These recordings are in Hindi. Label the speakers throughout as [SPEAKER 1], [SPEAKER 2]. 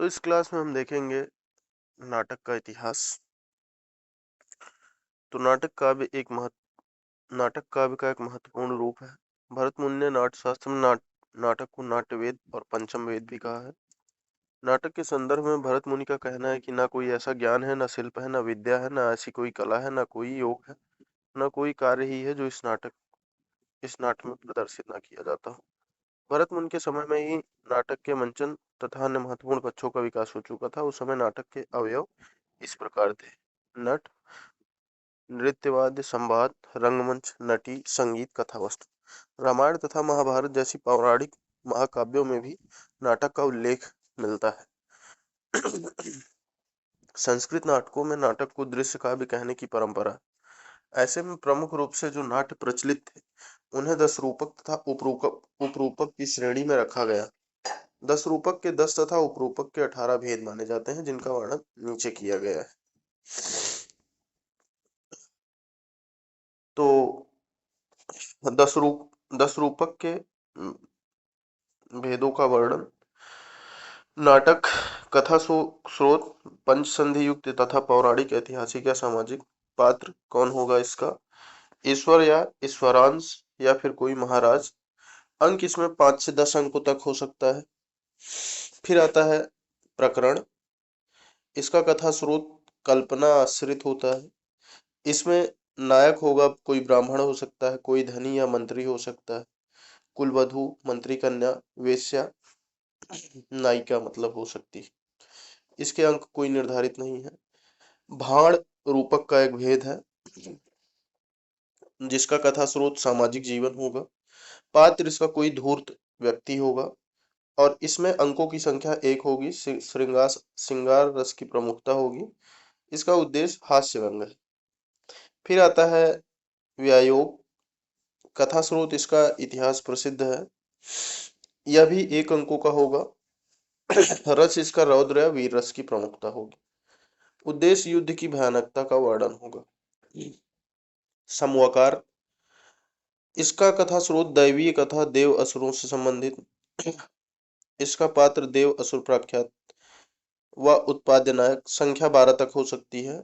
[SPEAKER 1] तो इस क्लास में हम देखेंगे नाटक का इतिहास। तो नाटक काव्य का एक महत्वपूर्ण रूप है। भरत मुनि ने नाट्यशास्त्र में नाटक को नाट्य वेद और पंचम वेद भी कहा है। नाटक के संदर्भ में भरत मुनि का कहना है कि ना कोई ऐसा ज्ञान है, ना शिल्प है, ना विद्या है, ना ऐसी कोई कला है, ना कोई योग है, ना कोई कार्य ही है जो इस नाटक में प्रदर्शित ना किया जाता हो। भरत मुनि के समय में ही नाटक के मंचन तथा अन्य महत्वपूर्ण पक्षों का विकास हो चुका था। उस समय नाटक के अवयव इस प्रकार थे: नट, नृत्यवाद्य, संवाद, रंगमंच, नटी, संगीत, कथावस्तु। रामायण तथा महाभारत जैसी पौराणिक महाकाव्यों में भी नाटक का उल्लेख मिलता है। संस्कृत नाटकों में नाटक को दृश्य काव्य कहने की परंपरा है। ऐसे में प्रमुख रूप से जो नाट्य प्रचलित थे उन्हें 10 रूपक तथा उपरूपक की श्रेणी में रखा गया। 10 रूपक के 10 तथा उपरूपक के 18 भेद माने जाते हैं, जिनका वर्णन नीचे किया गया है। तो 10 रूपक के भेदों का वर्णन: नाटक कथा स्रोत, पंच संधि युक्त तथा पौराणिक, ऐतिहासिक या सामाजिक। पात्र कौन होगा इसका: ईश्वर या ईश्वरांश या फिर कोई महाराज। अंक इसमें 5 से 10 अंकों तक हो सकता है। फिर आता है प्रकरण। इसका कथा स्रोत कल्पना आश्रित होता है। इसमें नायक होगा कोई ब्राह्मण हो सकता है, कोई धनी या मंत्री हो सकता है, कुलवधू, मंत्री कन्या, वेश्या, नायिका मतलब हो सकती है। इसके अंक कोई निर्धारित नहीं है। भाण रूपक का एक भेद है, जिसका कथा स्रोत सामाजिक जीवन होगा। पात्र इसका कोई धूर्त व्यक्ति होगा और इसमें अंकों की संख्या 1 होगी। श्रृंगार रस की प्रमुखता होगी। इसका उद्देश्य हास्य व्यंग है। फिर आता है व्यायोग। कथा स्रोत इसका इतिहास प्रसिद्ध है। यह भी 1 अंकों का होगा। रस इसका रौद्र या वीर रस की प्रमुखता होगी। उद्देश्य युद्ध की भयानकता का वर्णन होगा। समवाकार। इसका कथा स्रोत दैवीय कथा, देव असुरों से संबंधित। इसका पात्र देव असुर प्रख्यात व उत्पाद्य नायक। संख्या 12 तक हो सकती है।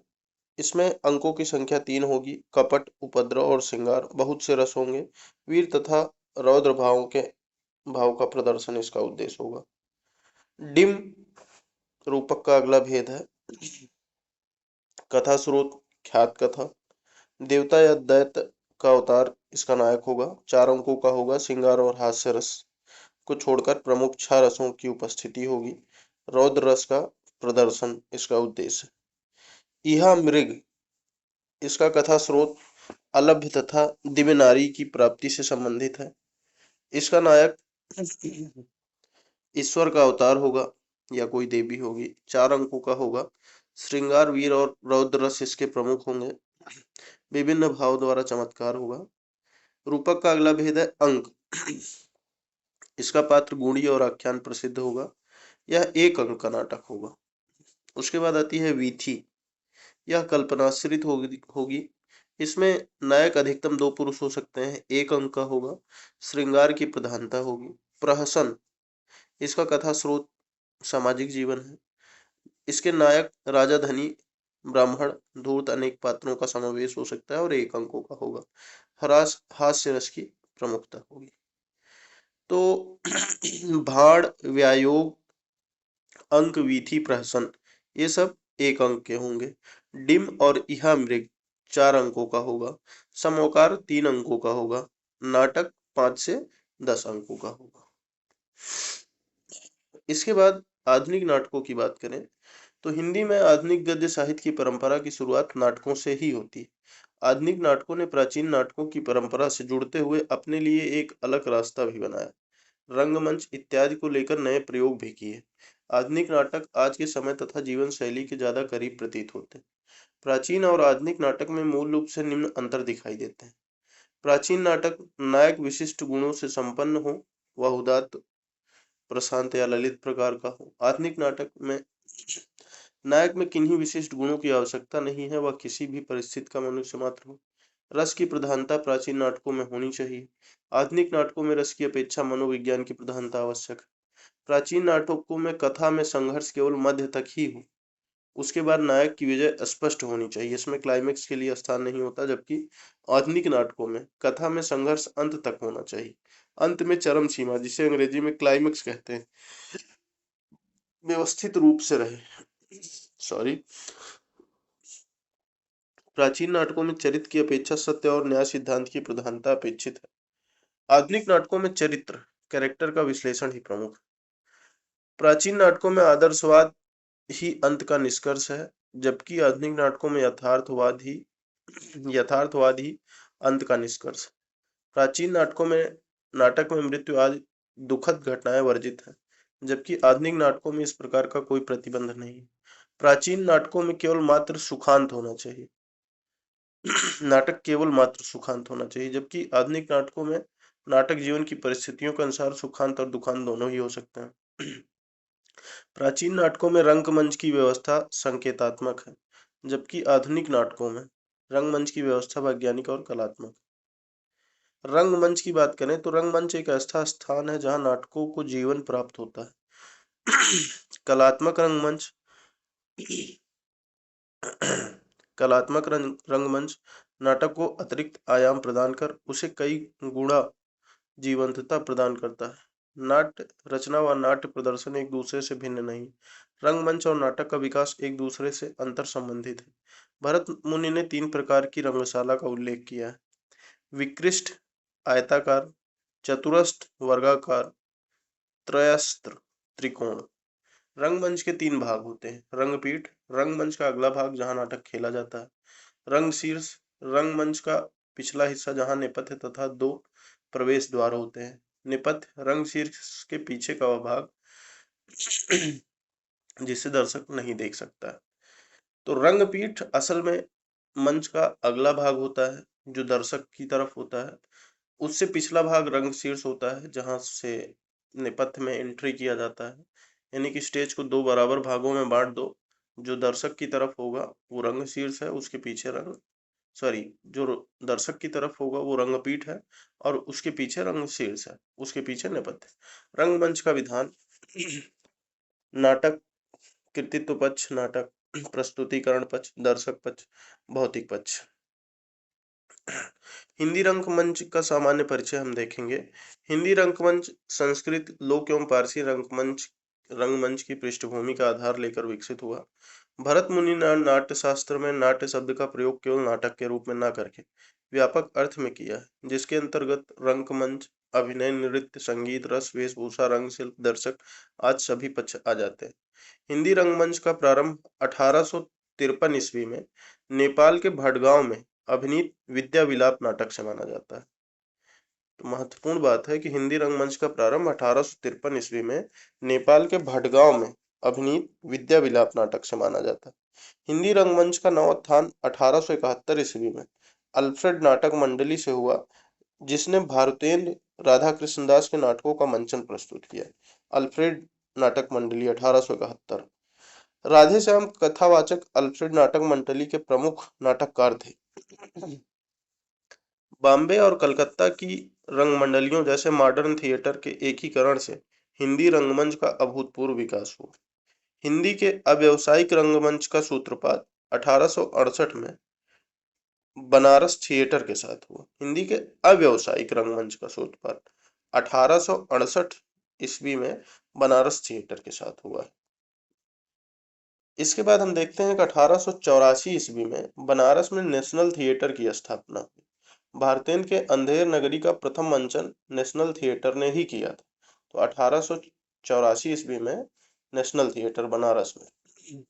[SPEAKER 1] इसमें अंकों की संख्या 3 होगी। कपट, उपद्रव और श्रृंगार, बहुत से रस होंगे। वीर तथा रौद्र भाव का प्रदर्शन इसका उद्देश्य होगा। डिम रूपक का अगला भेद है। कथा स्रोत ख्यात कथा। देवता या दैत्य का अवतार इसका नायक होगा। 4 अंकों का होगा। श्रृंगार और हास्य रस को छोड़कर प्रमुख 6 रसों की उपस्थिति होगी। रौद्र रस का प्रदर्शन इसका उद्देश्य है। इहा मृग। इसका कथा स्रोत अलभ्य तथा दिव्य नारी की प्राप्ति से संबंधित है। इसका नायक ईश्वर का अवतार होगा या कोई देवी होगी। 4 अंकों का होगा। श्रृंगार, वीर और रौद्र रस इसके प्रमुख होंगे। विभिन्न भाव द्वारा चमत्कार होगा। रूपक का अगला भेद है अंक। इसका पात्र गुणी और आख्यान प्रसिद्ध होगा। यह 1 अंक का नाटक होगा। उसके बाद आती है वीथी। यह कल्पनाश्रित होगी। इसमें नायक अधिकतम 2 पुरुष हो सकते हैं। 1 अंक का होगा। श्रृंगार की प्रधानता होगी। प्रहसन। इसका कथा स्रोत सामाजिक जीवन है। इसके नायक राजा, धनी, ब्राह्मण, धूर्त अनेक पात्रों का समावेश हो सकता है और 1 अंकों का होगा। हास्य रस की प्रमुखता होगी। तो भाड़, व्यायोग, अंक, वीथी, प्रहसन ये सब 1 अंक के होंगे। डिम और इहा मृग 4 अंकों का होगा। समोकार 3 अंकों का होगा। नाटक 5 से 10 अंकों का होगा। इसके बाद आधुनिक नाटकों की बात करें तो हिंदी में आधुनिक गद्य साहित्य की परंपरा की शुरुआत नाटकों से ही होती है। आधुनिक नाटकों ने प्राचीन नाटकों की परंपरा से जुड़ते हुए अपने लिए एक अलग रास्ता भी बनाया। रंगमंच इत्यादि को लेकर नए प्रयोग भी किए। आधुनिक नाटक आज के समय तथा जीवन शैली के ज्यादा करीब प्रतीत होते हैं। प्राचीन और आधुनिक नाटक में मूल रूप से निम्न अंतर दिखाई देते हैं। प्राचीन नाटक नायक विशिष्ट गुणों से संपन्न हो, वह उदात्त, प्रशांत या ललित प्रकार का हो। आधुनिक नाटक में नायक में किन्हीं विशिष्ट गुणों की आवश्यकता नहीं है, वह किसी भी परिस्थिति का मनुष्य मात्र हो। रस की प्रधानता प्राचीन नाटकों में होनी चाहिए। आधुनिक नाटकों में रस की अपेक्षा मनोविज्ञान की प्रधानता आवश्यक है। प्राचीन नाटकों में कथा में संघर्ष केवल मध्य तक ही हो, उसके बाद नायक की विजय स्पष्ट होनी चाहिए, इसमें क्लाइमेक्स के लिए स्थान नहीं होता। जबकि आधुनिक नाटकों में कथा में संघर्ष अंत तक होना चाहिए, अंत में चरम सीमा, जिसे अंग्रेजी में क्लाइमेक्स कहते हैं, व्यवस्थित रूप से रहे। सॉरी। प्राचीन नाटकों में चरित्र की अपेक्षा सत्य और न्याय सिद्धांत की प्रधानता अपेक्षित है। आधुनिक नाटकों में चरित्र कैरेक्टर का विश्लेषण ही प्रमुख। प्राचीन नाटकों में आदर्शवाद ही अंत का निष्कर्ष है, जबकि आधुनिक नाटकों में यथार्थवाद ही अंत का निष्कर्ष। प्राचीन नाटक में मृत्यु आदि दुखद घटनाएं वर्जित है, जबकि आधुनिक नाटकों में इस प्रकार का कोई प्रतिबंध नहीं। प्राचीन नाटकों में केवल मात्र सुखांत होना चाहिए नाटक केवल मात्र सुखांत होना चाहिए, जबकि आधुनिक नाटकों में नाटक जीवन की परिस्थितियों के अनुसार सुखांत और दुखांत दोनों ही हो सकते हैं। प्राचीन नाटकों में रंगमंच की व्यवस्था संकेतात्मक है, जबकि आधुनिक नाटकों में रंगमंच की व्यवस्था वैज्ञानिक और कलात्मक। रंगमंच की बात करें तो रंगमंच एक ऐसा स्थान है जहां नाटकों को जीवन प्राप्त होता है। कलात्मक रंगमंच रंगमंच नाटक को अतिरिक्त आयाम प्रदान कर उसे कई गुणा जीवंतता प्रदान करता है। नाट्य रचना व नाट्य प्रदर्शन एक दूसरे से भिन्न नहीं, रंगमंच और नाटक का विकास एक दूसरे से अंतर संबंधित है। भरत मुनि ने 3 प्रकार की रंगशाला का उल्लेख किया है: विकृष्ट, आयताकार, चतुरस्र, वर्गाकार, त्रयस्त्र, त्रिकोण। रंगमंच के 3 भाग होते हैं: रंगपीठ रंगमंच का अगला भाग जहां नाटक खेला जाता है, रंगशीर्ष रंगमंच का पिछला हिस्सा जहां नेपथ्य तथा 2 प्रवेश द्वार होते हैं। नेपथ्य रंगशीर्ष के पीछे का वह भाग जिसे दर्शक नहीं देख सकता है। तो रंगपीठ असल में मंच का अगला भाग होता है जो दर्शक की तरफ होता है। उससे पिछला भाग रंगशीर्ष होता है जहां से नेपथ्य में एंट्री किया जाता है। यानी कि स्टेज को 2 बराबर भागों में बांट दो, जो दर्शक की तरफ होगा वो रंगशीर्ष है, उसके पीछे जो दर्शक की तरफ होगा वो रंगपीठ है और उसके पीछे रंगशीर्ष है, उसके पीछे नेपथ्य। रंगमंच का विधान नाटक कृतित्व पक्ष, नाटक प्रस्तुतिकरण पक्ष, दर्शक पक्ष, भौतिक पक्ष। हिंदी रंगमंच का सामान्य परिचय हम देखेंगे। हिंदी रंगमंच संस्कृत लोक एवं पारसी रंगमंच की पृष्ठभूमि का आधार लेकर विकसित हुआ। भरत मुनि ने नाट्य शास्त्र में नाट्य शब्द का प्रयोग केवल नाटक के रूप में न करके व्यापक अर्थ में किया है, जिसके अंतर्गत रंगमंच अभिनय, नृत्य, संगीत, रस, वेशभूषा, रंग, शिल्प, दर्शक आज सभी पक्ष आ जाते हैं। हिंदी रंगमंच का प्रारंभ 1853 ईस्वी में नेपाल के भटगांव में अभिनीत विद्या विलाप नाटक से माना जाता है। तो महत्वपूर्ण बात है कि हिंदी रंगमंच का प्रारंभ 1853 ईस्वी में नेपाल के भटगांव में अभिनीत विद्या विलाप नाटक से माना जाता है। हिंदी रंगमंच का नवोत्थान 1871 ईस्वी में अल्फ्रेड नाटक मंडली से हुआ, जिसने भारतेंद्र राधा कृष्णदास के नाटकों का मंचन प्रस्तुत किया। अल्फ्रेड नाटक मंडली 1871। राधेश्याम कथावाचक अल्फ्रेड नाटक मंडली के प्रमुख नाटककार थे। बॉम्बे और कलकत्ता की रंगमंडलियों जैसे मॉडर्न थिएटर के एकीकरण से हिंदी रंगमंच का अभूतपूर्व विकास हुआ। हिंदी के अव्यावसायिक रंगमंच का सूत्रपात 1868 में बनारस थिएटर के साथ हुआ। हिंदी के अव्यावसायिक रंगमंच का सूत्रपात 1868 ईस्वी में बनारस थिएटर के साथ हुआ। इसके बाद हम देखते हैं कि 1884 ईस्वी में बनारस में नेशनल थिएटर की स्थापना हुई। भारतेंद्र के अंधेर नगरी का प्रथम मंचन नेशनल थिएटर ने ही किया था। तो 1884 ईस्वी में नेशनल थिएटर बनारस में।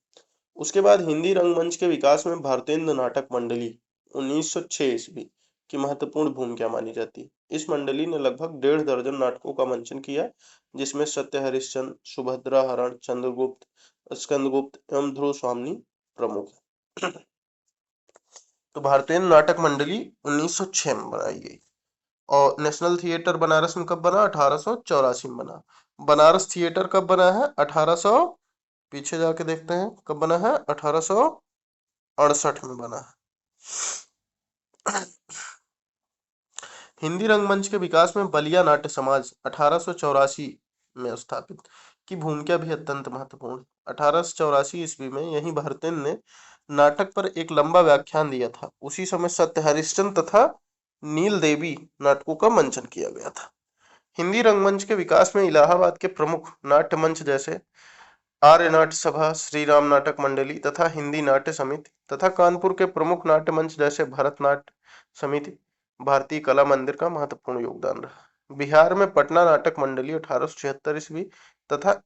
[SPEAKER 1] उसके बाद हिंदी रंगमंच के विकास में भारतेंद्र नाटक मंडली 1906 ईस्वी की महत्वपूर्ण भूमिका मानी जाती है। इस मंडली ने लगभग 1.5 दर्जन नाटकों का मंचन किया, जिसमें सत्य हरिश्चंद्र, सुभद्रा हरण, चंद्रगुप्त, स्कंदगुप्त एवं ध्रुव स्वामिनी प्रमुख है। तो भारतेंद्र नाटक मंडली 1906 में बनाई गई और नेशनल थिएटर बनारस में कब बना? 1884 में बना। बनारस थिएटर कब बना है? 1800 पीछे जाके देखते हैं कब बना है? 1868 में बना है। हिंदी रंगमंच के विकास में बलिया नाट्य समाज 1884 में स्थापित। की भूमिका भी अत्यंत महत्वपूर्ण। 1884 ईस्वी में यही भारतेन ने नाटक पर एक लंबा व्याख्यान दिया था। उसी समय सत्य हरिश्चंद्र तथा नील देवी नाटकों का मंचन किया गया था। हिंदी रंगमंच के विकास में इलाहाबाद के प्रमुख नाट्य मंच जैसे आर्य नाट्य सभा, श्री राम नाटक मंडली तथा हिंदी नाट्य समिति तथा कानपुर के प्रमुख नाट्य मंच जैसे भरत नाट्य समिति, भारतीय कला मंदिर का महत्वपूर्ण योगदान रहा। बिहार में पटना नाटक मंडली 1876 ईस्वी तथा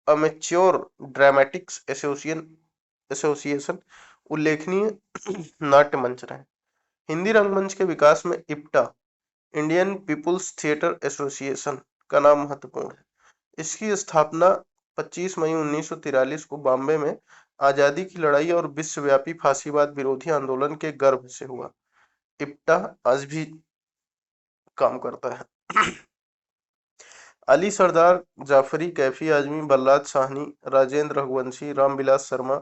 [SPEAKER 1] अमेच्योर ड्रामेटिक्स एसोसिएशन उल्लेखनीय नाट्य मंच रहे। हिंदी रंगमंच के विकास में IPTA, Indian People's Theatre Association का नाम महत्वपूर्ण है। इसकी स्थापना 25 मई 1943 को बॉम्बे में आजादी की लड़ाई और विश्वव्यापी फांसीवाद विरोधी आंदोलन के गर्भ से हुआ। इप्टा आज भी काम करता है। अली सरदार, जाफरी, कैफी आजमी, बलराज साहनी, राजेंद्र रघुवंशी, रामविलास शर्मा,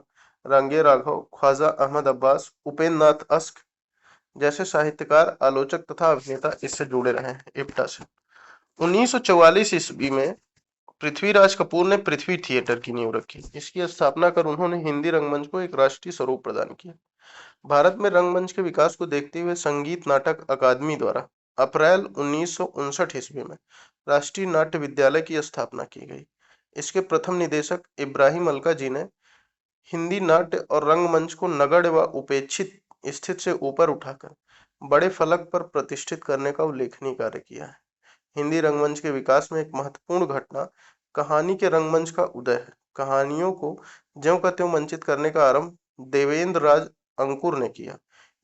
[SPEAKER 1] रांगे राघव, ख्वाजा अहमद अब्बास, उपेंद्र नाथ अस्क जैसे साहित्यकार, आलोचक तथा अभिनेता इससे जुड़े रहे हैं इप्टा से। 1944 ईस्वी में पृथ्वीराज कपूर ने पृथ्वी थिएटर की नींव रखी। इसकी स्थापना कर उन्होंने हिंदी रंगमंच को एक राष्ट्रीय स्वरूप प्रदान किया। भारत में रंगमंच के विकास को देखते हुए संगीत नाटक अकादमी द्वारा अप्रैल 1959 ईस्वी में राष्ट्रीय नाट्य विद्यालय की स्थापना की गई। इसके प्रथम निदेशक इब्राहिम अलका जी ने हिंदी नाट्य और रंगमंच को नगण्य व उपेक्षित स्थिति से ऊपर उठाकर बड़े फलक पर प्रतिष्ठित करने का उल्लेखनीय कार्य किया है। हिंदी रंगमंच के विकास में एक महत्वपूर्ण घटना कहानी के रंगमंच का उदय है। कहानियों को ज्यों का त्यों मंचित करने का आरंभ देवेंद्र राज अंकुर ने किया।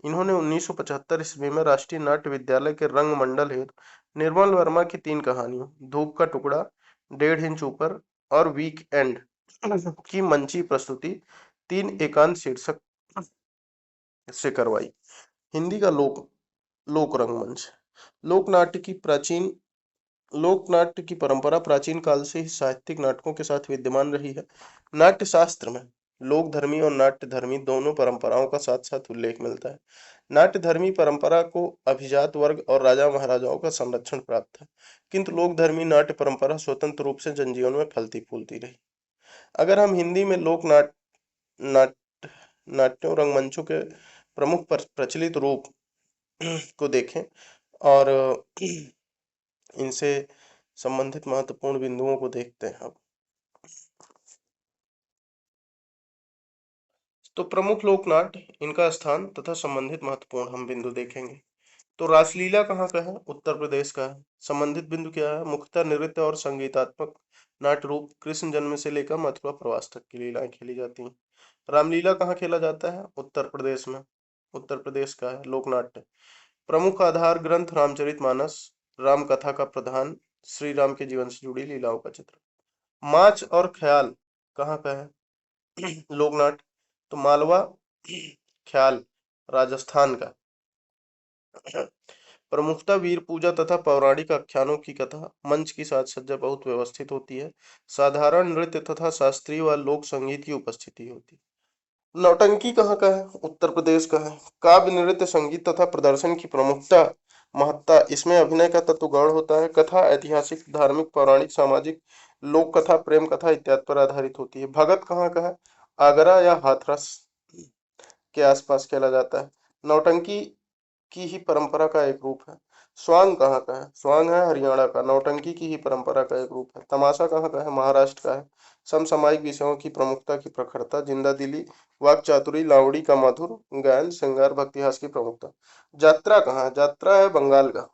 [SPEAKER 1] इन्होंने 1975 ईस्वी में राष्ट्रीय नाट्य विद्यालय के रंग मंडल हेतु निर्मल वर्मा की 3 कहानियों धूप का टुकड़ा, 1.5 इंच ऊपर और वीक एंड की मंची प्रस्तुति 3 एकांत शीर्षक से करवाई। हिंदी का लोक रंगमंच। लोक नाट्य की परंपरा प्राचीन काल से ही साहित्यिक नाटकों के साथ विद्यमान रही है। नाट्य शास्त्र में लोक धर्मी और नाट्य धर्मी दोनों परंपराओं का साथ साथ उल्लेख मिलता है। नाट्य धर्मी परंपरा को अभिजात वर्ग और राजा महाराजाओं का संरक्षण प्राप्त था, किंतु लोक धर्मी नाट्य परंपरा स्वतंत्र रूप से जनजीवन में फलती फूलती रही। अगर हम हिंदी में लोक नाट्यों रंगमंचों के प्रमुख प्रचलित रूप को देखें और इनसे संबंधित महत्वपूर्ण बिंदुओं को देखते हैं। अब तो प्रमुख लोकनाट्य, इनका स्थान तथा संबंधित महत्वपूर्ण हम बिंदु देखेंगे। तो रासलीला कहाँ का है? उत्तर प्रदेश का है। संबंधित बिंदु क्या है? मुख्यतः नृत्य और संगीतात्मक नाट्य रूप कृष्ण जन्म से लेकर मथुरा प्रवास तक की लीलाएं खेली जाती हैं। रामलीला कहाँ खेला जाता है? उत्तर प्रदेश में। उत्तर प्रदेश का है लोकनाट्य। प्रमुख आधार ग्रंथ रामचरितमानस, राम कथा का प्रधान, श्री राम के जीवन से जुड़ी लीलाओं का चित्र। माच और ख्याल कहाँ का है? लोकनाट्य। तो मालवा ख्याल राजस्थान का। प्रमुखता वीर पूजा तथा पौराणिक आख्यानों की कथा, मंच की साज सज्जा बहुत व्यवस्थित होती है। साधारण नृत्य तथा शास्त्रीय व लोक संगीत की उपस्थिति होती है। नौटंकी कहाँ का है? उत्तर प्रदेश का है। काव्य नृत्य संगीत तथा प्रदर्शन की प्रमुखता महत्ता, इसमें अभिनय का तत्व गौण होता है। कथा ऐतिहासिक, धार्मिक, पौराणिक, सामाजिक, लोक कथा, प्रेम कथा इत्यादि पर आधारित होती है। भगत कहाँ का है? आगरा या हाथरस के आसपास खेला जाता है। नौटंकी की ही परंपरा का एक रूप है। स्वांग कहाँ का है? स्वांग है हरियाणा का। नौटंकी की ही परंपरा का एक रूप है। तमाशा कहाँ का है? महाराष्ट्र का है। समसामयिक विषयों की प्रमुखता की प्रखरता, जिंदा दिली, वाक चातुरी, लावड़ी का मधुर गायन, श्रृंगार, भक्तिहास की प्रमुखता। यात्रा कहाँ है? यात्रा है बंगाल का।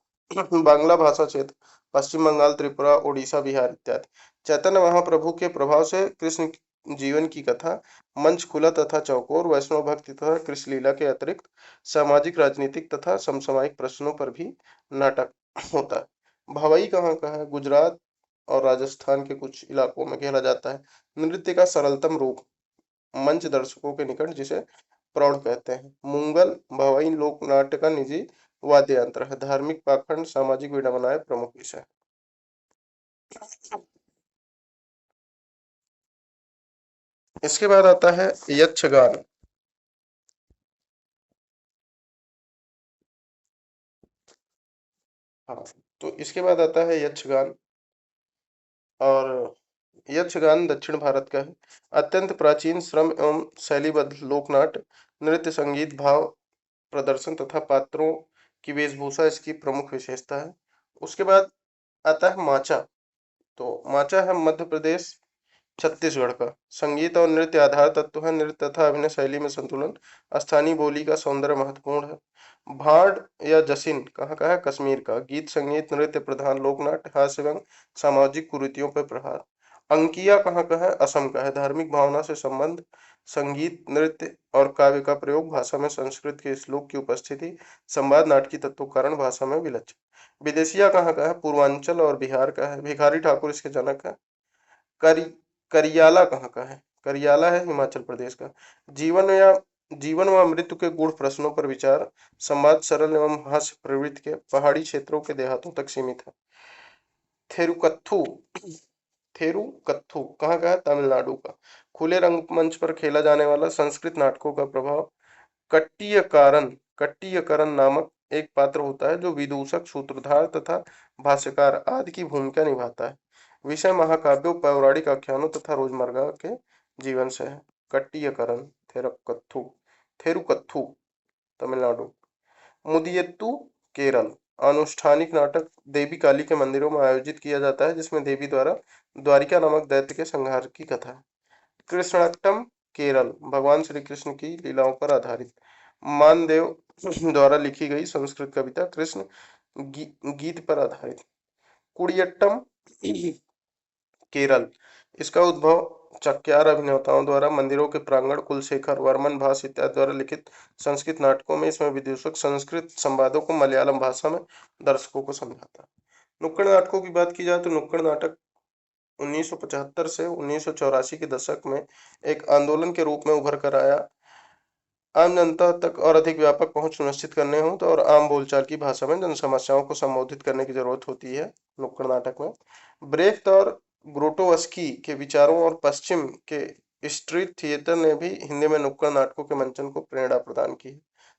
[SPEAKER 1] बांग्ला भाषा क्षेत्र, पश्चिम बंगाल, त्रिपुरा, उड़ीसा, बिहार इत्यादि। चैतन्य महाप्रभु के प्रभाव से कृष्ण जीवन की कथा, मंच खुला तथा चौकोर, वैष्णव भक्ति तथा कृष्ण लीला के अतिरिक्त सामाजिक, राजनीतिक तथा समसामयिक प्रश्नों पर भी नाटक होता है। भवई कहाँ का है? गुजरात और राजस्थान के कुछ इलाकों में खेला जाता है। नृत्य का सरलतम रूप, मंच दर्शकों के निकट, जिसे प्रौढ़ कहते हैं। मुंगल भवई लोक नाट्य का निजी वाद्य यंत्र है। धार्मिक पाखंड, सामाजिक विडंबनाएं प्रमुख विषय। इसके बाद आता है यक्षगान। हाँ, तो इसके बाद आता है यक्षगान। और
[SPEAKER 2] यक्षगान दक्षिण भारत का है। अत्यंत प्राचीन श्रम एवं शैलीबद्ध लोकनाट्य, नृत्य, संगीत, भाव प्रदर्शन तथा पात्रों की वेशभूषा इसकी प्रमुख विशेषता है। उसके बाद आता है माचा। तो माचा है मध्य प्रदेश छत्तीसगढ़ का। संगीत और नृत्य आधार तत्व है। नृत्य तथा अभिनय शैली में संतुलन, स्थानीय बोली का सौंदर्य महत्वपूर्ण है। भाड़ या जशिन कहाँ का है? कश्मीर का। गीत संगीत नृत्य प्रधान लोकनाट्य, हास्य एवं सामाजिक कुरीतियों पर प्रहार। अंकिया कहाँ का है? असम का है। धार्मिक भावना से संबंध, संगीत नृत्य और काव्य का प्रयोग, भाषा में संस्कृत के श्लोक की उपस्थिति, संवाद नाटकीय तत्वों के कारण भाषा में विलक्षण। विदेशिया कहाँ का है? पूर्वांचल और बिहार का है। भिखारी ठाकुर इसके जनक है। करी करियाला कहाँ का है? करियाला है हिमाचल प्रदेश का। जीवन व मृत्यु के गूढ़ प्रश्नों पर विचार, संवाद सरल एवं हास्य प्रवृत्ति के, पहाड़ी क्षेत्रों के देहातों तक सीमित है। थेरुकत्थु थेरुकत्थु कहाँ का है? तमिलनाडु का। खुले रंगमंच पर खेला जाने वाला संस्कृत नाटकों का प्रभाव। कट्टियकारन कट्टियकरण नामक एक पात्र होता है जो विदूषक, सूत्रधार तथा भाष्यकार आदि की भूमिका निभाता है। विषय महाकाव्यों, पौराणिक आख्यानों तथा रोजमर्रा के जीवन से है। कट्टियकरण। थेरकत्थु थेरुकत्थु तमिलनाडु। मुदियत्तु केरल। अनुष्ठानिक नाटक देवी काली के मंदिरों में आयोजित किया जाता है, जिसमें देवी द्वारा द्वारिका नामक दैत्य के संहार की कथा है। कृष्णाष्टम केरल। भगवान श्री कृष्ण की लीलाओं पर आधारित मानदेव द्वारा लिखी गई संस्कृत कविता कृष्ण गीत पर आधारित। कुडियट्टम केरल। इसका उद्भव चक्यार अभिनेताओं द्वारा मंदिरों के प्रांगण, कुलशेखर वर्मन भास इत्यादि द्वारा लिखित संस्कृत नाटकों में इसमें विदूषक संस्कृत संवादों को मलयालम भाषा में दर्शकों को समझाता है। नुक्कड़ नाटकों की बात की जाए तो नुक्कड़ नाटक 1975 से 1984 के दशक में एक आंदोलन के रूप में उभर कर आया। आम जनता तक और अधिक व्यापक पहुंच सुनिश्चित करने हो तो और आम बोलचाल की भाषा में जन समस्याओं को संबोधित करने की जरूरत होती है नुक्कड़ नाटक में। ब्रेख्त और ग्रोटोवस्की के विचारों और पश्चिम के स्ट्रीट थिएटर ने भी हिंदी में नुक्कड़ नाटकों के मंचन को प्रेरणा प्रदान की है।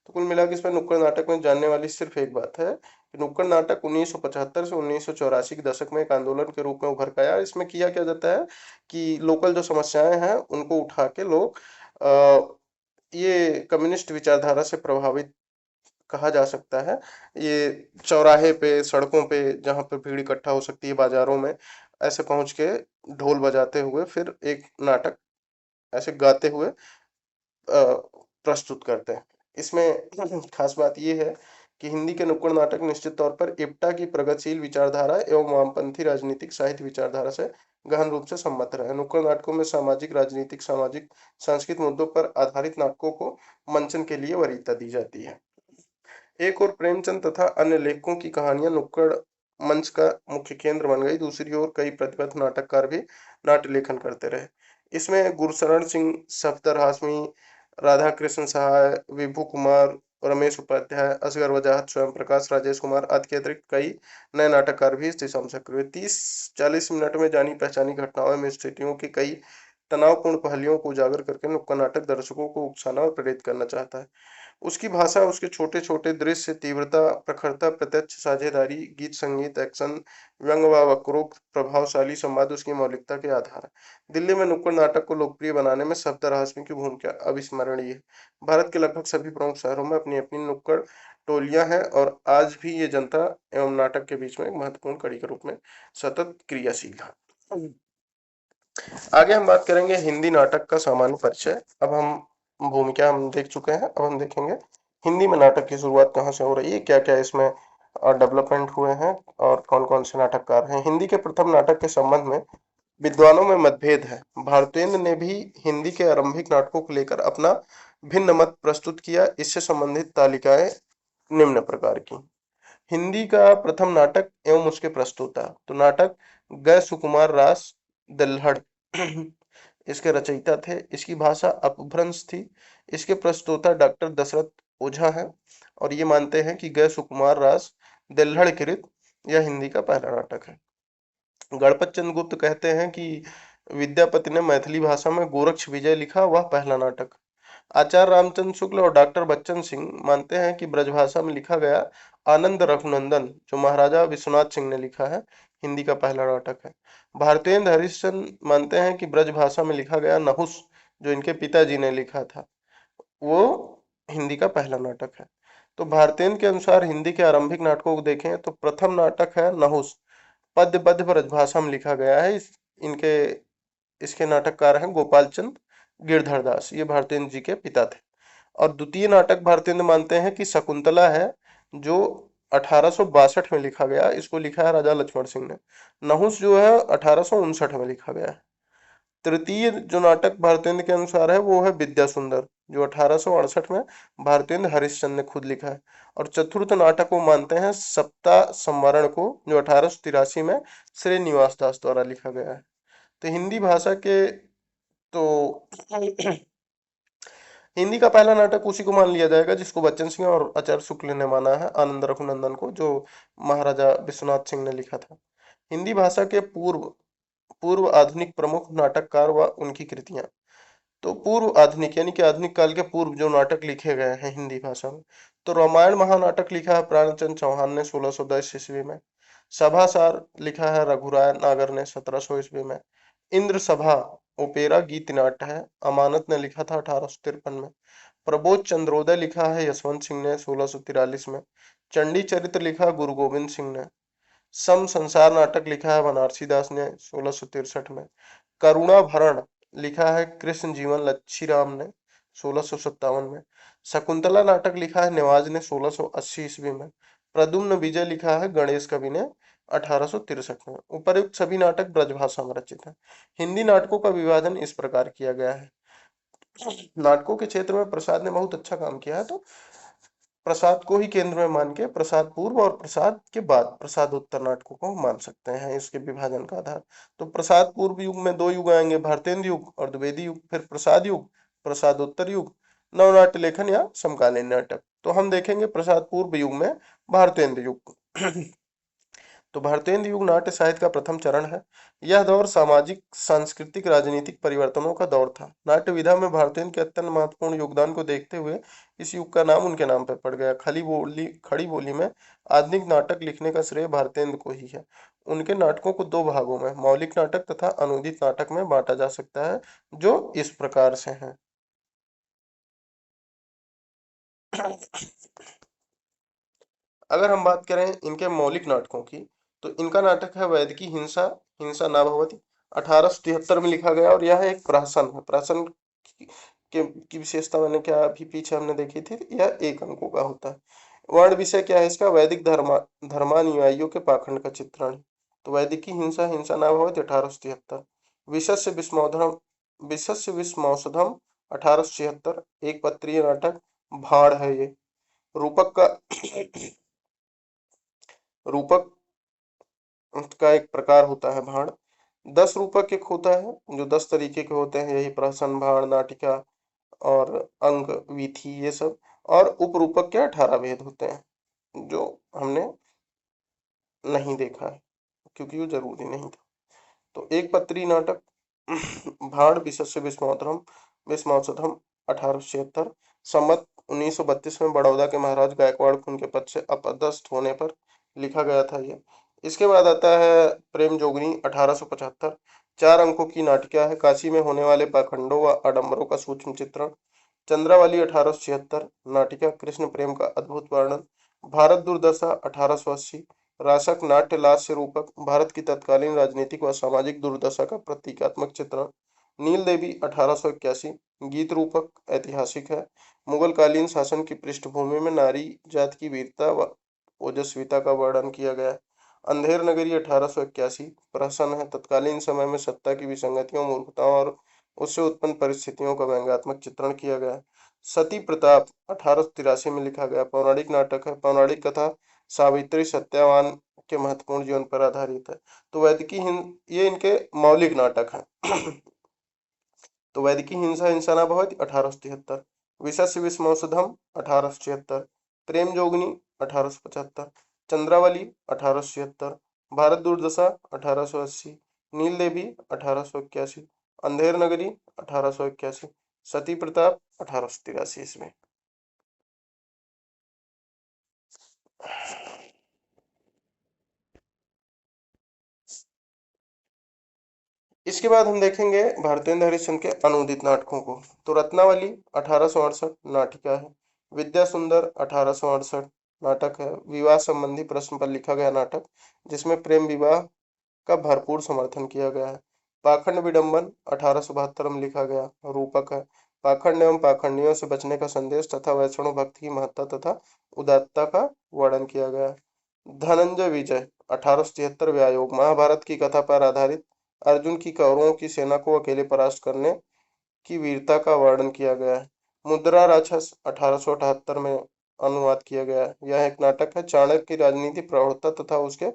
[SPEAKER 2] तो कुल मिलाकर इसमें नुक्कड़ नाटक में जानने वाली सिर्फ एक बात है कि नुक्कड़ नाटक 1975 से 1984 के दशक में एक आंदोलन के रूप में उभर कर आया। इसमें किया क्या जाता है कि लोकल जो समस्याएं हैं उनको उठा के लोग ये कम्युनिस्ट विचारधारा से प्रभावित कहा जा सकता है। ये चौराहे पे, सड़कों पे जहाँ पे भीड़ इकट्ठा हो सकती है, बाजारों में ऐसे पहुंच के ढोल बजाते हुए फिर एक नाटक ऐसे गाते हुए प्रस्तुत करते हैं। इसमें खास बात ये है कि हिंदी के नुक्कड़ नाटक निश्चित तौर पर इप्टा की प्रगतिशील विचारधारा एवं वामपंथी राजनीतिक साहित्य विचारधारा से गहन रूप से सम्मत रहे। नुक्कड़ नाटकों में सामाजिक, राजनीतिक, सामाजिक, सांस्कृतिक मुद्दों पर आधारित नाटकों को मंचन के लिए वरीयता दी जाती है। एक और प्रेमचंद तथा अन्य लेखकों की कहानियां नुक्कड़ मंच का मुख्य केंद्र बन गई। दूसरी ओर कई प्रतिबद्ध नाटककार भी नाट्य लेखन करते रहे। इसमें गुरशरण सिंह, सफदर हाशमी, राधा कृष्ण सहाय, विभू कुमार, रमेश उपाध्याय, असगर वजाहत, स्वयं प्रकाश, राजेश कुमार आदि के अतिरिक्त कई नए नाटककार भी इस दिशा में सक्रिय हुए। 30-40 मिनट में जानी पहचानी घटनाओं में स्थितियों की कई तनावपूर्ण पहलुओं को उजागर करके नुक्कड़ नाटक दर्शकों को उकसाना और प्रेरित करना चाहता है। उसकी भाषा, उसके छोटे छोटे दृश्य, तीव्रता, प्रखरता, प्रत्यक्ष साझेदारी, गीत संगीत, एक्शन, व्यंग व वक्रोक्त प्रभावशाली संवाद उसकी मौलिकता के आधार है। दिल्ली में नुक्कड़ नाटक को लोकप्रिय बनाने में सफदर हाशमी की भूमिका अविस्मरणीय है। भारत के लगभग सभी प्रमुख शहरों में अपनी अपनी नुक्कड़ टोलियां हैं और आज भी ये जनता एवं नाटक के बीच में एक महत्वपूर्ण कड़ी के रूप में सतत क्रियाशील है। आगे हम बात करेंगे हिंदी नाटक का सामान्य परिचय। अब हम भूमिका हम देख चुके हैं, अब हम देखेंगे हिंदी में नाटक की शुरुआत कहाँ से हो रही है, क्या क्या इसमें डेवलपमेंट हुए हैं और कौन कौन से नाटककार हैं। हिंदी के प्रथम नाटक के संबंध में विद्वानों में मतभेद है। भारतेंद्र ने भी हिंदी के आरंभिक नाटकों को लेकर अपना भिन्न मत प्रस्तुत किया। इससे संबंधित तालिकाएं निम्न प्रकार की। हिंदी का प्रथम नाटक एवं उसके प्रस्तोता। तो नाटक गै सुकुमार रास दिल्हड़ इसके रचयिता थे। इसकी भाषा अपभ्रंश थी। इसके प्रस्तोता डॉक्टर दशरथ ओझा हैं और ये मानते हैं कि गै सुकुमार रास दिल्हड़ कृत यह हिंदी का पहला नाटक है। गणपत चंद्र गुप्त कहते हैं कि विद्यापति ने मैथिली भाषा में गोरक्ष विजय लिखा, वह पहला नाटक। आचार्य रामचंद्र शुक्ल और डॉक्टर बच्चन सिंह मानते हैं कि ब्रजभाषा में लिखा गया आनंद रघुनंदन, जो महाराजा विश्वनाथ सिंह ने लिखा है, हिंदी का पहला नाटक है। भारतेंद्र हरिश्चंद्र मानते हैं कि ब्रज भाषा में लिखा गया नहुस, जो इनके पिताजी ने लिखा था, वो हिंदी का पहला नाटक है। तो भारतेंद्र के अनुसार हिंदी के आरंभिक नाटकों को देखें तो प्रथम नाटक है नहुस, पद्य पद्य ब्रजभाषा में लिखा गया है। इनके इसके नाटककार हैं गोपाल चंद गिरधर दास, ये भारतेंद्र जी के पिता थे। और द्वितीय नाटक भारतेंद्र मानते हैं कि शकुंतला है, जो 1862 में लिखा गया, इसको लिखा है राजा लक्ष्मण सिंह ने। नहुस जो है 1859 में लिखा गया है। तृतीय जो नाटक भारतेंद्र के अनुसार है वो है विद्या सुंदर, जो 1868 में भारतेंद्र हरिश्चंद्र ने खुद लिखा है। और चतुर्थ नाटक वो मानते हैं सप्ताह संवरण को, जो 1883 में श्रीनिवास दास द्वारा लिखा गया है। तो हिंदी भाषा के तो हिंदी का पहला नाटक उसी को मान लिया जाएगा जिसको बच्चन सिंह और आचार्य शुक्ल ने माना है, आनंद रघुनंदन को, जो महाराजा विश्वनाथ सिंह ने लिखा था। हिंदी भाषा के पूर्व पूर्व आधुनिक प्रमुख नाटककार व उनकी कृतियां। तो पूर्व आधुनिक यानी कि आधुनिक काल के पूर्व जो नाटक लिखे गए हैं हिंदी भाषा में, तो रामायण महानाटक लिखा है प्राणचंद चौहान ने 1610 ईस्वी में। सभासार लिखा है रघुराय नागर ने 1700 ईस्वी में। इंद्र सभा ओपेरा गीत नाट्य है, अमानत ने लिखा था 1853 में। प्रबोध चंद्रोदय लिखा है यशवंत सिंह ने 1643 में। चंडी चरित्र लिखा गुरु गोविंद सिंह ने। सम संसार नाटक लिखा है बनारसी दास ने 1663 में। करुणाभरण लिखा है कृष्ण जीवन लच्छीराम ने 1657 में। शकुंतला नाटक लिखा है नेवाज ने 1680 ईस्वी में। प्रद्युम्न विजय लिखा है गणेश कवि ने 1863 में। उपर्युक्त सभी नाटक ब्रजभाषा में रचित हैं। हिंदी नाटकों का विभाजन इस प्रकार किया गया है। नाटकों के क्षेत्र में प्रसाद ने बहुत अच्छा काम किया है, तो प्रसाद को ही केंद्र में मान के प्रसाद पूर्व और प्रसाद के बाद प्रसादोत्तर नाटकों को मान सकते हैं इसके विभाजन का आधार। तो प्रसाद पूर्व युग में दो युग आएंगे, भारतेंद्र युग और द्विवेदी युग, फिर प्रसाद युग, प्रसादोत्तर युग, नवनाट्य लेखन या समकालीन नाटक। तो हम देखेंगे प्रसाद पूर्व युग में भारतेंद्र युग। तो भारतेंद्र युग नाट्य साहित्य का प्रथम चरण है। यह दौर सामाजिक सांस्कृतिक राजनीतिक परिवर्तनों का दौर था। नाट्य विधा में भारतेंद्र के अत्यंत महत्वपूर्ण योगदान को देखते हुए इस युग का नाम उनके नाम पर पड़ गया। खड़ी बोली में आधुनिक नाटक लिखने का श्रेय भारतेंद्र को ही है। उनके नाटकों को दो भागों में मौलिक नाटक तथा अनुदित नाटक में बांटा जा सकता है, जो इस प्रकार से हैं। अगर हम बात करें इनके मौलिक नाटकों की, तो इनका नाटक है वैदिकी हिंसा, हिंसा न भवति, 1873 में लिखा गया, और यह एक प्रहसन है। प्रहसन की विशेषता मैंने क्या अभी पीछे हमने देखी थी, यह एक अंकों का होता है। वर्ण विषय क्या है इसका, वैदिक धर्मानुयायियों के पाखंड का चित्रण। तो वैदिकी हिंसा, हिंसा न भवति 1873। विशस्य विस्मौधम विशस्य विस्मौषधम 1876, एक पत्रीय नाटक, भाड़ है ये। रूपक का रूपक का एक प्रकार होता है भाण। 10 रूपक एक होता है, जो 10 तरीके के होते हैं, यही प्रहसन, भाण, नाटिका और अंग, वीथी, ये सब। और उपरूपक के 18 भेद होते हैं, जो हमने नहीं देखा है क्योंकि वो जरूरी नहीं था। तो एक पत्री नाटक भाण विशस्य विस्मोत्तरम विस्मोत्सथम 1876, संमत 1932 में बड़ौदा के महाराज गायकवाड़ को उनके पद से अपदस्थ होने पर लिखा गया था ये। इसके बाद आता है प्रेम जोगनी 1875, 4 अंकों की नाटिका है, काशी में होने वाले पाखंडों व आडंबरों का सूक्ष्म चित्रण। चंद्रावली 1876, नाटिका कृष्ण प्रेम का अद्भुत वर्णन। भारत दुर्दशा 1880, रासक नाट्य लास्य रूपक, भारत की तत्कालीन राजनीतिक व सामाजिक दुर्दशा का प्रतीकात्मक चित्रण। नील देवी 1881, गीत रूपक, ऐतिहासिक है। मुगल कालीन शासन की पृष्ठभूमि में नारी जात की वीरता व ओजस्विता का वर्णन किया गया। अंधेर नगरी 1881, प्रहसन है, तत्कालीन समय में सत्ता की विसंगतियों, मूर्खताओं और उससे उत्पन्न परिस्थितियों का व्यंग्यात्मक चित्रण किया गया। सती प्रताप 1883 में लिखा गया, पौराणिक नाटक है, पौराणिक कथा सावित्री सत्यवान के महत्वपूर्ण जीवन पर आधारित है। तो वैदिकी हिंद ये इनके मौलिक नाटक हैं। तो वैदिकी हिंसा, हिंसा न भवति 1873, विशस्य विस्मौषधम 1876, प्रेम जोगनी 1875, चंद्रावली 1876, भारत दुर्दशा 1880, नील देवी 1881, अंधेर नगरी 1881, सती प्रताप 1883 इसमें। इसके बाद हम देखेंगे भारतेंद्र हरिश्चंद्र के अनूदित नाटकों को। तो रत्नावली 1868 नाटिका है। विद्या सुंदर 1868 नाटक है। विवाह संबंधी प्रश्न पर लिखा गया नाटक जिसमें प्रेम विवाह का भरपूर समर्थन किया गया है। पाखंड विडंबन 1872 में लिखा गया रूपक है। पाखंड एवं पाखंडियों से बचने का संदेश तथा वैष्णव भक्ति की महत्ता तथा उदात्तता का वर्णन किया गया है। धनंजय विजय 1873 व्यायोग महाभारत की कथा पर आधारित अर्जुन की कौरवों की सेना को अकेले परास्त करने की वीरता का वर्णन किया गया है। मुद्रा राक्षस 1878 में अनुवाद किया गया है। यह एक नाटक है। चाणक्य की राजनीति प्रौढ़ता तथा उसके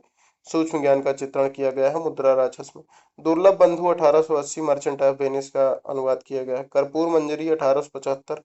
[SPEAKER 2] सूक्ष्म ज्ञान का चित्रण किया गया है मुद्रा राक्षस में। दुर्लभ बंधु 1880 मर्चेंट ऑफ वेनिस का अनुवाद किया गया है। कर्पूर मंजरी 1875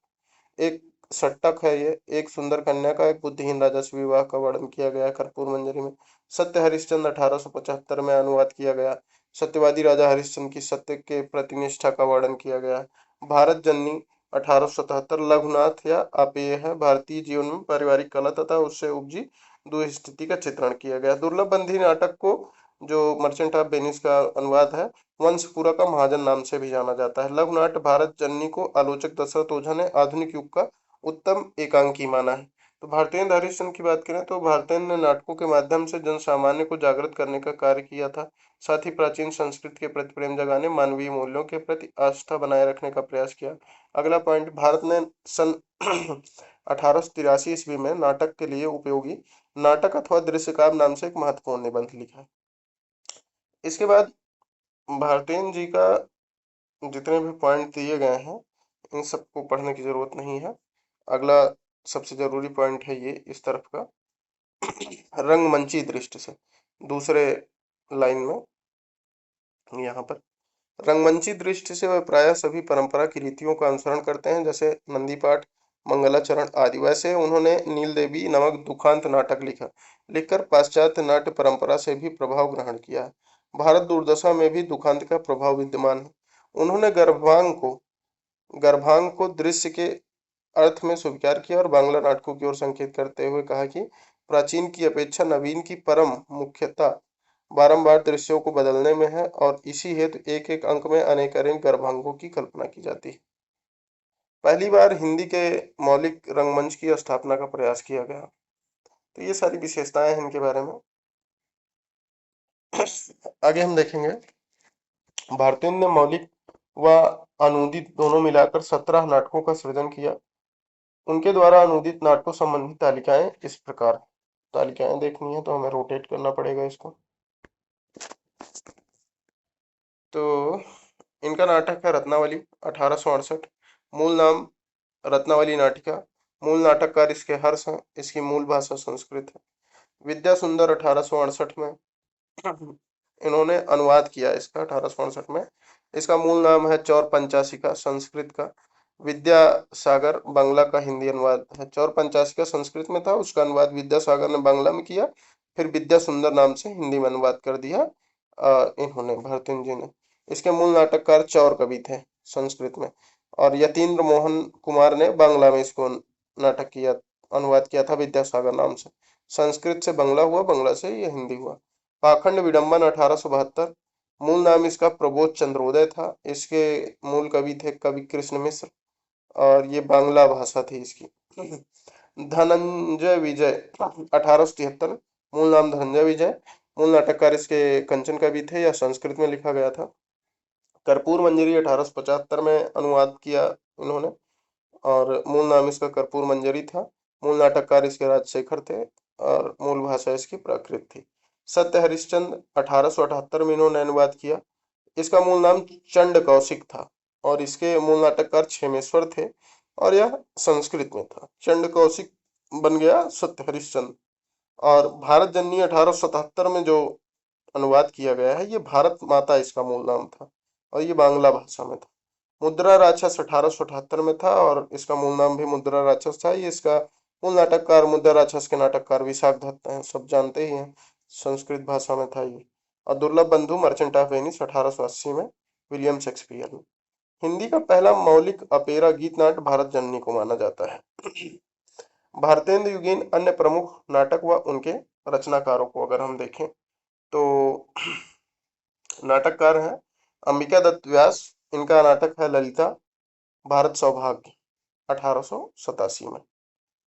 [SPEAKER 2] एक सट्टक है। ये एक सुंदर कन्या का एक बुद्धिहीन राजा से विवाह का वर्णन किया गया है कर्पूर मंजरी में। सत्य हरिश्चंद्र 1875 में अनुवाद किया गया। सत्यवादी राजा हरिश्चंद्र की सत्य के प्रति निष्ठा का वर्णन किया गया है। भारत जननी 1877 लघुनाथ या अपेय है। भारतीय जीवन में पारिवारिक कला तथा उससे उपजी दुस्थिति का चित्रण किया गया। दुर्लभ बंधी नाटक को जो मर्चेंट ऑफ वेनिस का अनुवाद है वंशपुरा का महाजन नाम से भी जाना जाता है। लघुनाट्य भारत जननी को आलोचक दशरथ ओझा ने आधुनिक युग का उत्तम एकांकी माना है। तो भारतेंद्र हरिश्चंद्र की बात करें तो भारतेंद्र ने नाटकों के माध्यम से जन सामान्य को जागृत करने का कार्य किया था। साथ ही प्राचीन संस्कृति के प्रति प्रेम जगाने मानवीय मूल्यों के प्रति आस्था बनाए रखने का प्रयास किया। अगला पॉइंट भारत ने सन 1883 ईस्वी में नाटक के लिए उपयोगी नाटक अथवा दृश्यकाव्य नाम से एक महत्वपूर्ण निबंध लिखा है। इसके बाद भारतेंद्र जी का जितने भी पॉइंट दिए गए हैं इन सबको पढ़ने की जरूरत नहीं है। अगला सबसे जरूरी पॉइंट है ये इस तरफ का रंगमंची दृष्टि से दूसरे लाइन में यहाँ पर रंगमंची दृष्टि से वह प्रायः सभी परंपरा की रीतियों का अनुसरण करते हैं जैसे नंदी पाठ मंगलाचरण आदि। वैसे उन्होंने नील देवी नामक दुखांत नाटक लिखकर पाश्चात्य नाट्य परंपरा से भी प्रभाव ग्रहण किया है। भारत दुर्दशा में भी दुखांत का प्रभाव विद्यमान है। उन्होंने गर्भांग को दृश्य के अर्थ में स्वीकार किया और बांग्ला नाटकों की ओर संकेत करते हुए कहा कि प्राचीन की अपेक्षा नवीन की परम मुख्यता बारंबार दृश्यों को बदलने में है और इसी हेतु एक एक अंक में अनेक अनेक गर्भांगों की कल्पना की जाती है। पहली बार हिंदी के मौलिक रंगमंच की स्थापना का प्रयास किया गया। तो ये सारी विशेषताएं हैं इनके बारे में। आगे हम देखेंगे भारतेंद्र ने मौलिक व अनूदित दोनों मिलाकर 17 नाटकों का सृजन किया। उनके द्वारा अनूदित नाटकों संबंधी तालिकाएं इस प्रकार। तालिकाएं देखनी है तो हमें रोटेट करना पड़ेगा इसको। तो इनका नाटक है रत्नावली 1868। मूल नाम रत्नावली नाटिका। मूल नाटककार इसके हर्ष हैं। इसकी मूल भाषा संस्कृत है। विद्या सुंदर 1868 में इन्होंने अनुवाद किया इसका 1868 में। इसका मूल नाम है चौर पंचाशिका संस्कृत का। विद्यासागर बांग्ला का हिंदी अनुवाद है। चौर पंचाशिका संस्कृत में था उसका अनुवाद विद्यासागर ने बांग्ला में किया। फिर विद्या सुंदर नाम से हिंदी में अनुवाद कर दिया इन्होंने भारतेंद्र जी ने। इसके मूल नाटककार चौर कवि थे संस्कृत में और यतीन्द्र मोहन कुमार ने बांग्ला में इसको नाटक किया अनुवाद किया था विद्यासागर नाम से। संस्कृत से बांग्ला हुआ बांग्ला से ये हिंदी हुआ। पाखंड विडंबन 1872। मूल नाम इसका प्रबोध चंद्रोदय था। इसके मूल कवि थे कवि कृष्ण मिश्र और ये बांग्ला भाषा थी इसकी। धनंजय विजय 1873। मूल नाम धनंजय विजय। मूल नाटककार इसके कंचन कवि थे। यह संस्कृत में लिखा गया था। कर्पूर मंजरी 1875 में अनुवाद किया इन्होंने और मूल नाम इसका कर्पूर मंजरी था। मूल नाटककार इसके राजशेखर थे और मूल भाषा इसकी प्राकृत थी। सत्य हरिश्चंद्र 1878 में इन्होंने अनुवाद किया। इसका मूल नाम चंड कौशिक था और इसके मूल नाटककार क्षेमेश्वर थे और यह संस्कृत में था। चंड कौशिक बन गया सत्य हरिश्चंद्र। और भारत जननी 1877 में जो अनुवाद किया गया है ये भारत माता इसका मूल नाम था और ये बांग्ला भाषा में था। मुद्रा राक्षस 1878 में था और इसका मूल नाम भी मुद्रा राक्षस था। ये इसका मूल नाटककार मुद्रा राक्षस के नाटककार विशाख दत्त हैं सब जानते ही हैं। संस्कृत भाषा में था ये। और दुर्लभ बंधु मर्चेंट ऑफ वेनिस 1880 में विलियम शेक्सपियर ने। हिंदी का पहला मौलिक अपेरा गीत नाट्य भारत जननी को माना जाता है। भारतेंद्र युगीन अन्य प्रमुख नाटक व उनके रचनाकारों को अगर हम देखें तो नाटककार हैं अंबिका दत्त व्यास, इनका नाटक है ललिता, भारत सौभाग्य, 1887 में।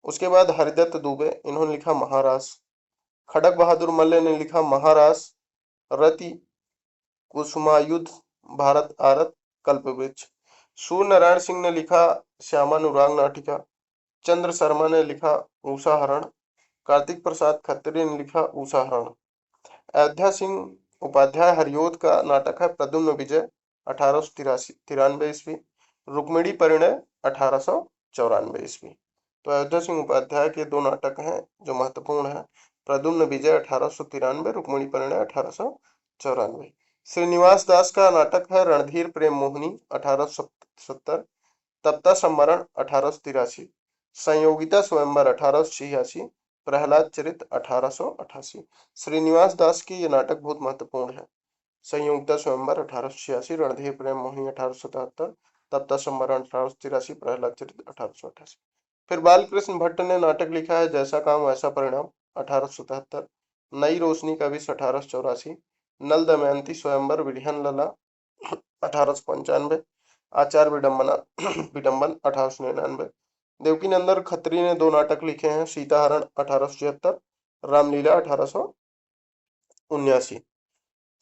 [SPEAKER 2] उसके बाद हरिदत्त दुबे, इन्होंने लिखा महारास। खड़क बहादुर मल्ल ने लिखा महारास, रति, कुसुमायुध, भारत आरत, कल्पवृक्ष। सूर्य नारायण सिंह ने लिखा श्यामानुराग नाटिका। चंद्र शर्मा ने लिखा उषाहरण। कार्तिक प्रसाद खत्री ने लिखा उषाहरण। अयोध्या सिंह उपाध्याय हरिओद का नाटक है प्रद्युम्न विजय, 1893 ईस्वी। रुक्मिणी परिणय, 1894 ईस्वी। तो अयोध्या सिंह उपाध्याय के दो नाटक हैं जो महत्वपूर्ण है, प्रद्युम्न विजय 1893, रुक्मिणी परिणय 1894। श्रीनिवास दास का नाटक है रणधीर प्रेम मोहिनी, 1870। तप्ता संवरण, 1883। संयोगिता स्वयंवर, 1886। प्रहलाद चरित, 1888। श्रीनिवास दास की ये नाटक बहुत महत्वपूर्ण है। संयोगिता स्वयंवर 1886, रणधीर प्रेम मोहिनी 1877, तप्ता संवरण 1883, प्रहलाद चरित 1888। फिर बालकृष्ण भट्ट ने नाटक लिखा है जैसा काम वैसा परिणाम, 1877। नई रोशनी का विष, 1884। नल दमयंती स्वयंवर विलिहन लला, 1895। आचार विडंबना विडंबन, 1899। देवकी नंदन खत्री ने दो नाटक लिखे हैं, सीताहरण 1876, रामलीला 1879।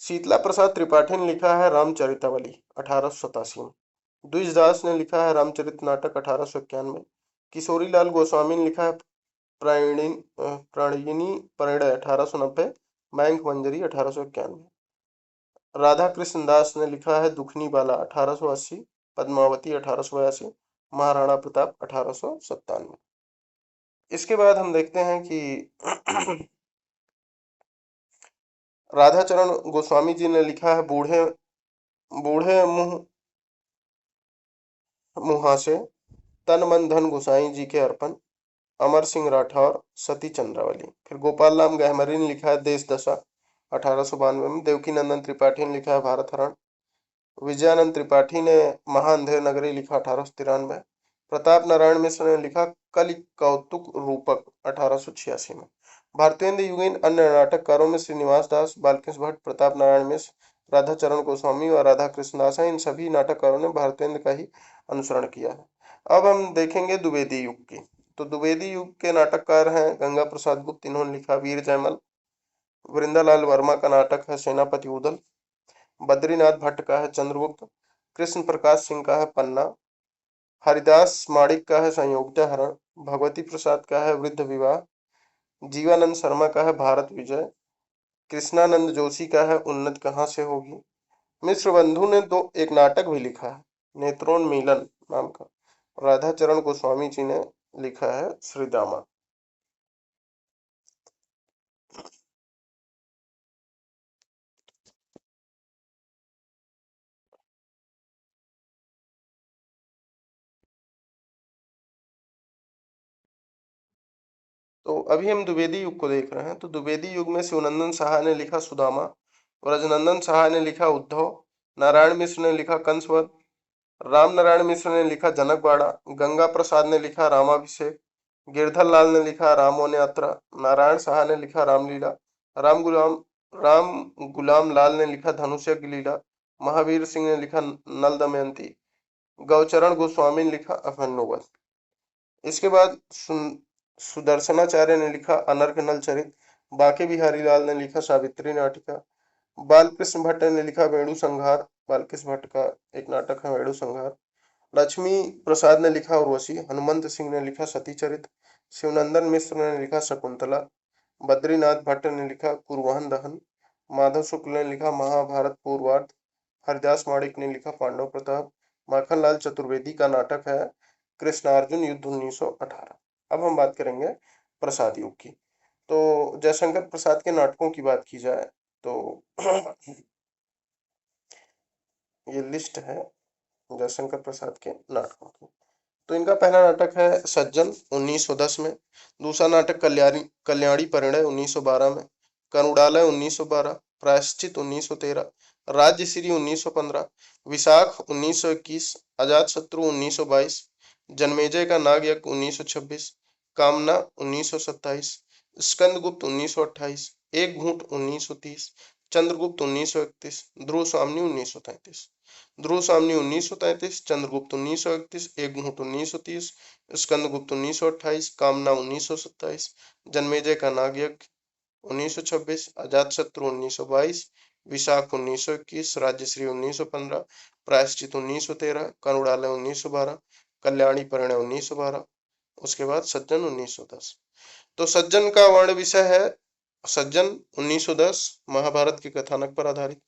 [SPEAKER 2] शीतला प्रसाद त्रिपाठी ने लिखा है रामचरितावली, 1887 में। द्विजदास ने लिखा है रामचरित नाटक, 1891। किशोरीलाल गोस्वामी ने लिखा है प्रणयिनी परिणय, 1890। मयंक मंजरी, 1891। राधा कृष्ण दास ने लिखा है दुखनी बाला, 1880। पद्मावती, 1882। महाराणा प्रताप, 1897। इसके बाद हम देखते हैं कि राधाचरण गोस्वामी जी ने लिखा है बूढ़े बूढ़े मुहासे, तन मन धन गोसाई जी के अर्पण, अमर सिंह राठौर, सती चंद्रावली। फिर गोपाल राम गहमरी ने लिखा है देश दशा, 1892 में। देवकी नंदन त्रिपाठी ने लिखा है भारत हरण। विजयानंद त्रिपाठी ने महाअंधेर नगरी लिखा, 1893। प्रताप नारायण मिश्र ने लिखा कलि कौतुक रूपक, 1886 में। भारतेंद्र युगीन अन्य नाटककारों में श्रीनिवास दास, बालकृष्ण भट्ट, प्रताप नारायण मिश्र, राधाचरण गोस्वामी और राधा कृष्ण दास हैं। इन सभी नाटककारों ने भारतेंद्र का ही अनुसरण किया है। अब हम देखेंगे द्विवेदी युग की। तो द्विवेदी युग के नाटककार हैं गंगा प्रसाद गुप्त, इन्होंने लिखा वीर जयमल। वृंदालाल वर्मा का नाटक है सेनापति उदल। बद्रीनाथ भट्ट का है चंद्रगुप्त। कृष्ण प्रकाश सिंह का है पन्ना। हरिदास माणिक का है संयोगिता हरण। भगवती प्रसाद का है वृद्ध विवाह। जीवानंद शर्मा का है भारत विजय। कृष्णानंद जोशी का है उन्नत कहाँ से होगी। मिश्र बंधु ने एक नाटक भी लिखा है, नेत्रोन्मीलन नाम का। राधाचरण गोस्वामी जी ने लिखा है श्रीदामा। तो अभी हम द्विवेदी युग को देख रहे हैं। तो द्विवेदी युग में शिवनंदन साहा ने लिखा सुदामा, ब्रजनंदन साहा ने लिखा उद्धव, नारायण मिश्र ने लिखा कंसवध, राम नारायण मिश्र ने लिखा जनक बाड़ा, गंगा प्रसाद ने लिखा रामाभिषेक, गिरधर लाल ने लिखा रामोन यात्रा, नारायण साहा ने लिखा रामलीला, राम गुलाम लाल ने लिखा धनुष्य की लीला, महावीर सिंह ने लिखा नल दमयंती, गौचरण गोस्वामी ने लिखा अभिनवगढ़। इसके बाद सुदर्शनाचार्य ने लिखा अनर्क नल चरित, बांके बिहारी लाल ने लिखा सावित्री नाटिका, बालकृष्ण भट्ट ने लिखा वेणु संहार, बालकृष्ण भट्ट का एक नाटक है वेणु संहार। लक्ष्मी प्रसाद ने लिखा उर्वशी, हनुमंत सिंह ने लिखा सती चरित, शिवनंदन मिश्र ने लिखा शकुंतला, बद्रीनाथ भट्ट ने लिखा कुरुवहन दहन, माधव शुक्ल ने लिखा महाभारत पूर्वार्ध, हरिदास माणिक ने लिखा पांडव प्रताप, माखनलाल चतुर्वेदी का नाटक है कृष्णार्जुन युद्ध 1918। अब हम बात करेंगे प्रसाद युग की। तो जयशंकर प्रसाद के नाटकों की बात की जाए तो ये लिस्ट है जयशंकर प्रसाद के नाटकों की। तो इनका पहला नाटक है सज्जन, 1910 में। दूसरा नाटक कल्याणी परिणय, 1912 में। करुणालय, 1912। प्रायश्चित, 1913। राज्यश्री, 1915। विशाख, 1921। अजातशत्रु, 1922। जन्मेजय का नागयज्ञ, 1926। कामना, 1927। स्कंदगुप्त, 1928। एक घूंट, 1930। चंद्रगुप्त 1931, ध्रुव स्वामी 1933। ध्रुव स्वामी 1933, चंद्रगुप्त 1931, एक घूंट 1930, स्कंदगुप्त 1928, कामना 1927, जन्मेजय का नागयज्ञ 1926, अजातशत्रु 1922, विशाख 1921, राज्यश्री 1915, प्रायश्चित 1913, करुणालय 1912, कल्याणी परिणय 1912, उसके बाद सज्जन 1910। तो सज्जन का वर्ण विषय है सज्जन 1910 महाभारत के कथानक पर आधारित,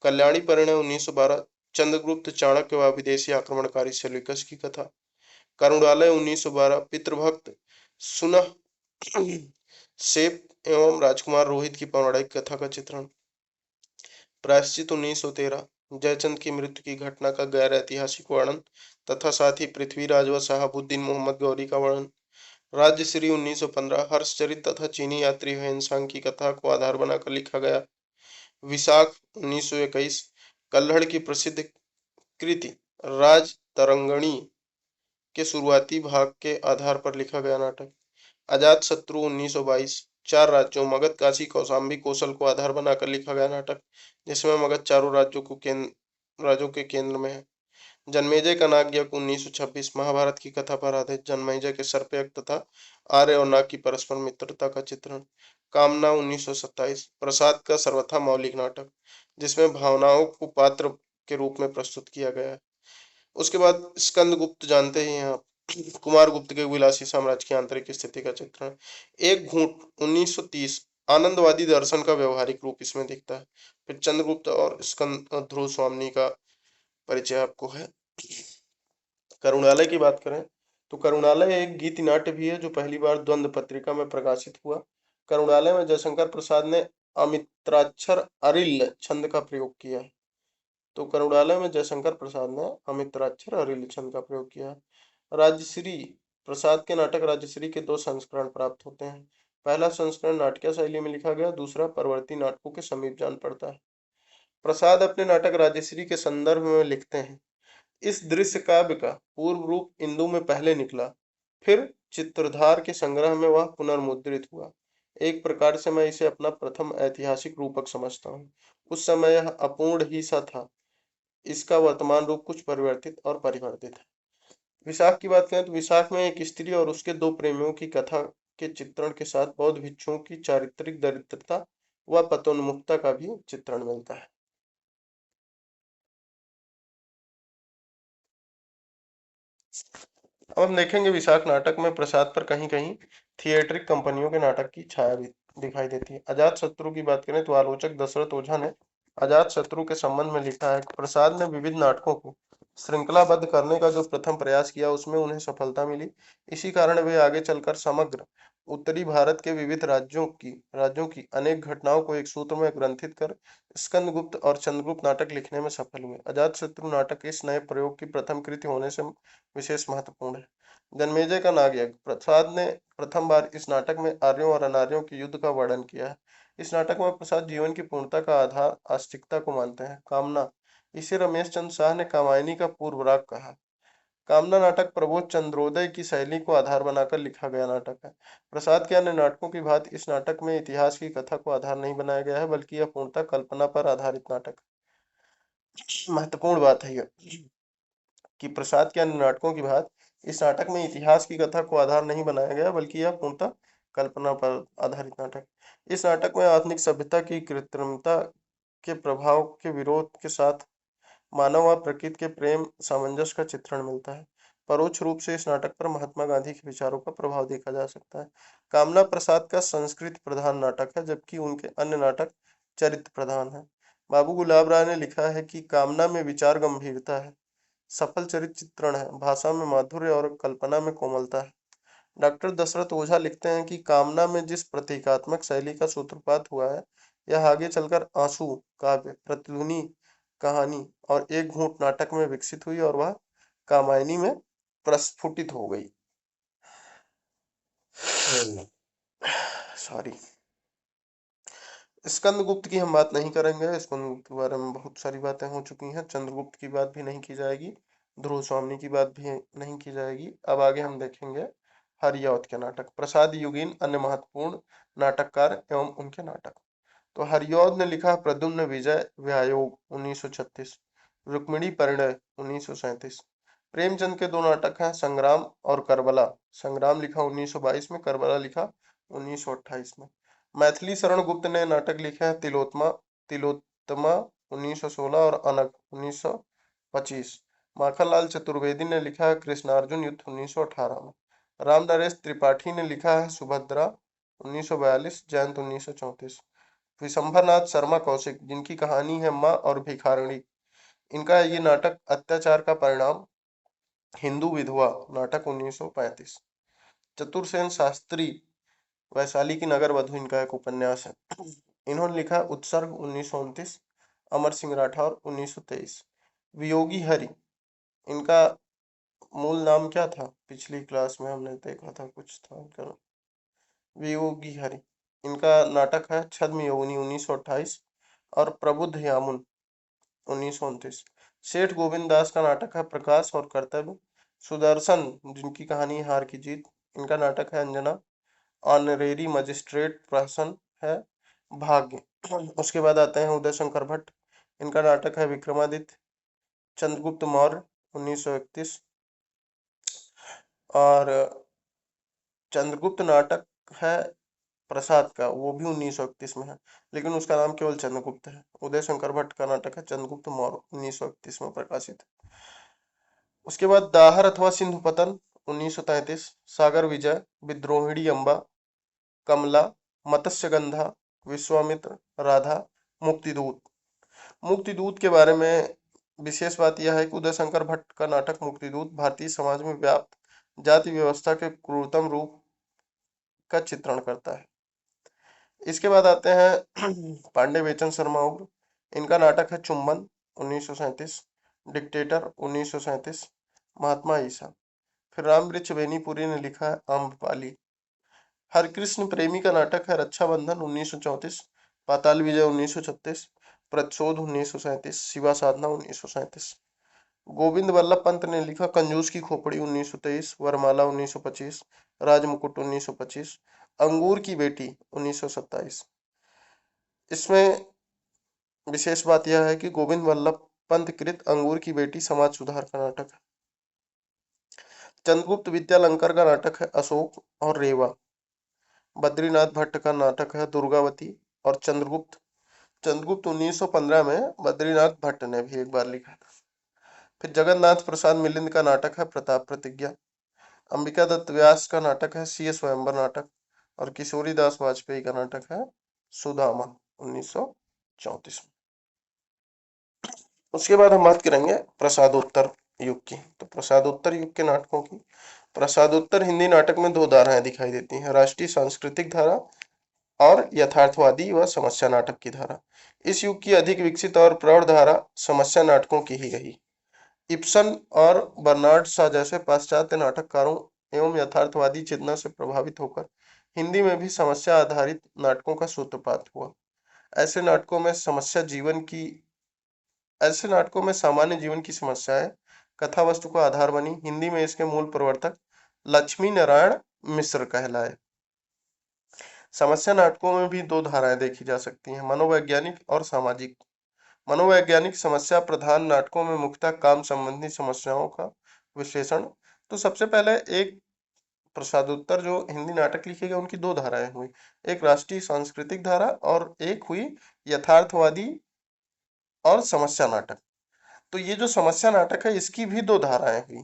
[SPEAKER 2] कल्याणी परिणय 1912 चंद्रगुप्त चाणक्य व विदेशी आक्रमणकारी सेल्यूकस की कथा, करुणालय 1912 पितृभक्त सुनह सेप एवं राजकुमार रोहित की पौराणिक कथा का चित्रण, प्रायश्चित 1913 जयचंद की मृत्यु की घटना का गैर ऐतिहासिक वर्णन तथा साथ ही पृथ्वीराज व शहाबुद्दीन मोहम्मद गौरी का वर्णन, राज्यश्री 1915 हर्षचरित तथा चीनी यात्री ह्वेनसांग की कथा को आधार बनाकर लिखा गया, विशाख 1921 कल्हड़ की प्रसिद्ध कृति राज तरंगणी के शुरुआती भाग के आधार पर लिखा गया नाटक, अजातशत्रु 1922 चार राज्यों मगध काशी कौशाम्बी कौशल को आधार बनाकर लिखा गया नाटक, जिसमें मगध चारों राज्यों के केंद्र में है, जन्मेजय का नागयज्ञ 1926 महाभारत की कथा पर आधारित जन्मेजय के सर्पयज्ञ तथा आर्य और नाग की परस्पर मित्रता का चित्रण, कामना 1927 प्रसाद का सर्वथा मौलिक नाटक जिसमें भावनाओं को पात्र के रूप में प्रस्तुत किया गया है। उसके बाद स्कंदगुप्त जानते ही हैं आप, कुमार गुप्त के विलासी साम्राज्य की आंतरिक स्थिति का चित्रण, एक घूंट 1930 आनंदवादी दर्शन का व्यवहारिक रूप इसमें दिखता है। फिर चंद्रगुप्त और स्कंद ध्रुव स्वामी का परिचय आपको है। करुणालय की बात करें तो करुणालय एक गीति नाट्य भी है जो पहली बार द्वंद पत्रिका में प्रकाशित हुआ। करुणालय में जयशंकर प्रसाद ने अमित्राक्षर अरिल छंद का प्रयोग किया है। तो करुणालय में जयशंकर प्रसाद ने अमित्राक्षर अरिल छंद का प्रयोग किया है। राजश्री प्रसाद के नाटक राजश्री के दो संस्करण प्राप्त होते हैं। पहला संस्करण नाटकीय शैली में लिखा गया, दूसरा परवर्ती नाटकों के समीप जान पड़ता है। प्रसाद अपने नाटक राजश्री के संदर्भ में लिखते हैं, इस दृश्य काव्य का पूर्व रूप इंदु में पहले निकला, फिर चित्रधार के संग्रह में वह पुनर्मुद्रित हुआ। एक प्रकार से मैं इसे अपना प्रथम ऐतिहासिक रूपक समझता हूँ। उस समय यह अपूर्ण ही सा था, इसका वर्तमान रूप कुछ परिवर्तित और परिवर्तित है। विशाख की बात करें तो विशाख में एक स्त्री और उसके दो प्रेमियों की कथा के चित्रण के साथ बौद्ध भिक्षुओं की चारित्रिक दरिद्रता व पतोन्मुखता का भी चित्रण मिलता है। अब हम देखेंगे विशाख नाटक में प्रसाद पर कहीं कहीं थिएट्रिक कंपनियों के नाटक की छाया भी दिखाई देती है। अजात शत्रु की बात करें तो आलोचक दशरथ ओझा ने अजात शत्रु के संबंध में लिखा है कि प्रसाद ने विविध नाटकों को श्रृंखलाबद्ध करने का जो प्रथम प्रयास किया उसमें उन्हें सफलता मिली। इसी कारण वे आगे चलकर समग्र उत्तरी भारत के विविध राज्यों की अनेक घटनाओं को एक सूत्र में ग्रंथित कर स्कंदगुप्त और चंद्रगुप्त नाटक लिखने में सफल हुए। अजातशत्रु नाटक इस नए प्रयोग की प्रथम कृति होने से विशेष महत्वपूर्ण है। जन्मेजय का नागयज्ञ प्रसाद ने प्रथम बार इस नाटक में आर्यों और अनार्यों के युद्ध का वर्णन किया है। इस नाटक में प्रसाद जीवन की पूर्णता का आधार आस्तिकता को मानते हैं। कामना, इसे रमेश चंद्र शाह ने कामायनी का पूर्वराग कहा। कामना नाटक प्रबोध चंद्रोदय की शैली को आधार बनाकर लिखा गया नाटक है। प्रसाद के अन्य नाटकों की भांति इस नाटक में इतिहास की कथा को आधार नहीं बनाया गया है, बल्कि यह पूर्णतः कल्पना पर आधारित नाटक है। महत्वपूर्ण बात है यह कि प्रसाद के अन्य नाटकों की भांति इस नाटक में इतिहास की कथा को आधार नहीं बनाया गया, बल्कि यह पूर्णतः कल्पना पर आधारित नाटक। इस नाटक में आधुनिक सभ्यता की कृत्रिमता के प्रभाव के विरोध के साथ मानव व प्रकृति के प्रेम सामंजस्य का चित्रण मिलता है। परोक्ष रूप से इस नाटक पर महात्मा गांधी के विचारों का प्रभाव देखा जा सकता है। कामना प्रसाद का संस्कृत प्रधान नाटक है, जबकि उनके अन्य नाटक चरित्र प्रधान है। बाबू गुलाब राय ने लिखा है कि कामना में विचार गंभीरता है, सफल चरित्र चित्रण है, भाषा में माधुर्य और कल्पना में कोमलता है। डॉक्टर दशरथ ओझा लिखते हैं कि कामना में जिस प्रतीकात्मक शैली का सूत्रपात हुआ है, यह आगे चलकर आंसू काव्य, प्रतिध्वनि कहानी और एक घूंट नाटक में विकसित हुई और वह कामायनी में प्रस्फुटित हो गई। सॉरी, स्कंदगुप्त की हम बात नहीं करेंगे, स्कंदगुप्त के बारे में बहुत सारी बातें हो चुकी हैं। चंद्रगुप्त की बात भी नहीं की जाएगी, ध्रुव स्वामी की बात भी नहीं की जाएगी। अब आगे हम देखेंगे हरियौत के नाटक, प्रसाद युगीन अन्य महत्वपूर्ण नाटककार एवं उनके नाटक। तो हरिऔध ने लिखा प्रद्युम्न विजय व्यायोग 1936, रुक्मिणी परिणय 1937। प्रेमचंद के दो नाटक हैं संग्राम और करबला। संग्राम लिखा 1922 में, करबला लिखा 1928 में। मैथिली शरण गुप्त ने नाटक लिखे हैं तिलोत्तमा 1916 और अनग 1925। माखनलाल चतुर्वेदी ने लिखा है कृष्णार्जुन युद्ध 1918 में। राम नरेश त्रिपाठी ने लिखा है सुभद्रा 1942, जयंत 1934। विशंभरनाथ शर्मा कौशिक, जिनकी कहानी है माँ और भिखारिणी, इनका ये नाटक अत्याचार का परिणाम, हिंदू विधवा, नाटक 1935। चतुरसेन शास्त्री, वैशाली की नगर वधु, इनका एक उपन्यास है। इन्होंने लिखा उत्सर्ग 1929, अमर सिंह राठौर 1923। वियोगी हरि, इनका मूल नाम क्या था? पिछली क्लास में हमने देखा था, कुछ था इनका। वियोगी हरि, इनका नाटक है छद्म योगिनी 1928 और प्रबुद्ध यामुन 1929। सेठ गोविंद दास का नाटक है प्रकाश और कर्तव्य। सुदर्शन, जिनकी कहानी है हार की जीत, इनका नाटक है अंजना। ऑनरेरी मजिस्ट्रेट प्रहसन है भाग्य। उसके बाद आते हैं उदय शंकर भट्ट, इनका नाटक है विक्रमादित्य। चंद्रगुप्त मौर्य 1931 और चंद्रगुप्त नाटक है प्रसाद का, वो भी 1931 में है, लेकिन उसका नाम केवल चंद्रगुप्त है। उदय शंकर भट्ट का नाटक है चंद्रगुप्त मौर्य 1931 में प्रकाशित। उसके बाद दाहर अथवा सिंधु पतन 1933, सागर विजय, विद्रोहिणी अम्बा, कमला, मत्स्यगंधा, विश्वामित्र, राधा, मुक्तिदूत। मुक्तिदूत के बारे में विशेष बात यह है कि उदय शंकर भट्ट का नाटक मुक्तिदूत भारतीय समाज में व्याप्त जाति व्यवस्था के क्रूरतम रूप का चित्रण करता है। इसके बाद आते हैं पांडे बेचन शर्मा उग्र, इनका नाटक है चुंबन 1937, डिक्टेटर 1937, महात्मा ईसा। फिर रामवृक्ष बेनीपुरी ने लिखा है आम्रपाली। हरकृष्ण प्रेमी का नाटक है रक्षाबंधन 1934, पाताल विजय 1936, प्रतिशोध 1937, शिवा साधना 1937। गोविंद वल्लभ पंत ने लिखा कंजूस की खोपड़ी 1923, वरमाला 1925, राजमुकुट 1925, अंगूर की बेटी 1927। इसमें विशेष बात यह है कि गोविंद वल्लभ पंत कृत अंगूर की बेटी समाज सुधार का नाटक है। चंद्रगुप्त विद्यालंकर का नाटक है अशोक और रेवा। बद्रीनाथ भट्ट का नाटक है दुर्गावती और चंद्रगुप्त। चंद्रगुप्त 1915 में बद्रीनाथ भट्ट ने भी एक बार लिखा था। फिर जगन्नाथ प्रसाद मिलिंद का नाटक है प्रताप प्रतिज्ञा। अंबिका दत्त व्यास का नाटक है सीए स्वयंवर नाटक और किशोरी दास वाजपेयी का नाटक है सुदामा 1934 में। उसके बाद हम बात करेंगे प्रसादोत्तर युग की। तो प्रसादोत्तर युग के नाटकों की, प्रसादोत्तर हिंदी नाटक में दो धाराएं दिखाई देती हैं, राष्ट्रीय सांस्कृतिक धारा और यथार्थवादी व समस्या नाटक की धारा। इस युग की अधिक विकसित और प्रौढ़ धारा समस्या नाटकों की ही रही। इब्सन और बर्नार्ड शॉ जैसे पाश्चात्य नाटककारों एवं यथार्थवादी चेतना से प्रभावित होकर हिंदी में भी समस्या आधारित नाटकों का सूत्रपात हुआ। ऐसे नाटकों में सामान्य जीवन की समस्याएं कथा वस्तु का आधार बनी। हिंदी में इसके मूल प्रवर्तक लक्ष्मी नारायण मिश्र कहलाए। समस्या नाटकों में भी दो धाराएं देखी जा सकती हैं, मनोवैज्ञानिक और सामाजिक। मनोवैज्ञानिक समस्या प्रधान नाटकों में मुख्यतः काम संबंधी समस्याओं का विश्लेषण। तो सबसे पहले एक प्रसादोत्तर जो हिंदी नाटक लिखे गए उनकी दो धाराएं हुई, एक राष्ट्रीय सांस्कृतिक धारा और एक हुई यथार्थवादी और समस्या नाटक। तो ये जो समस्या नाटक है इसकी भी दो धाराएं हुई,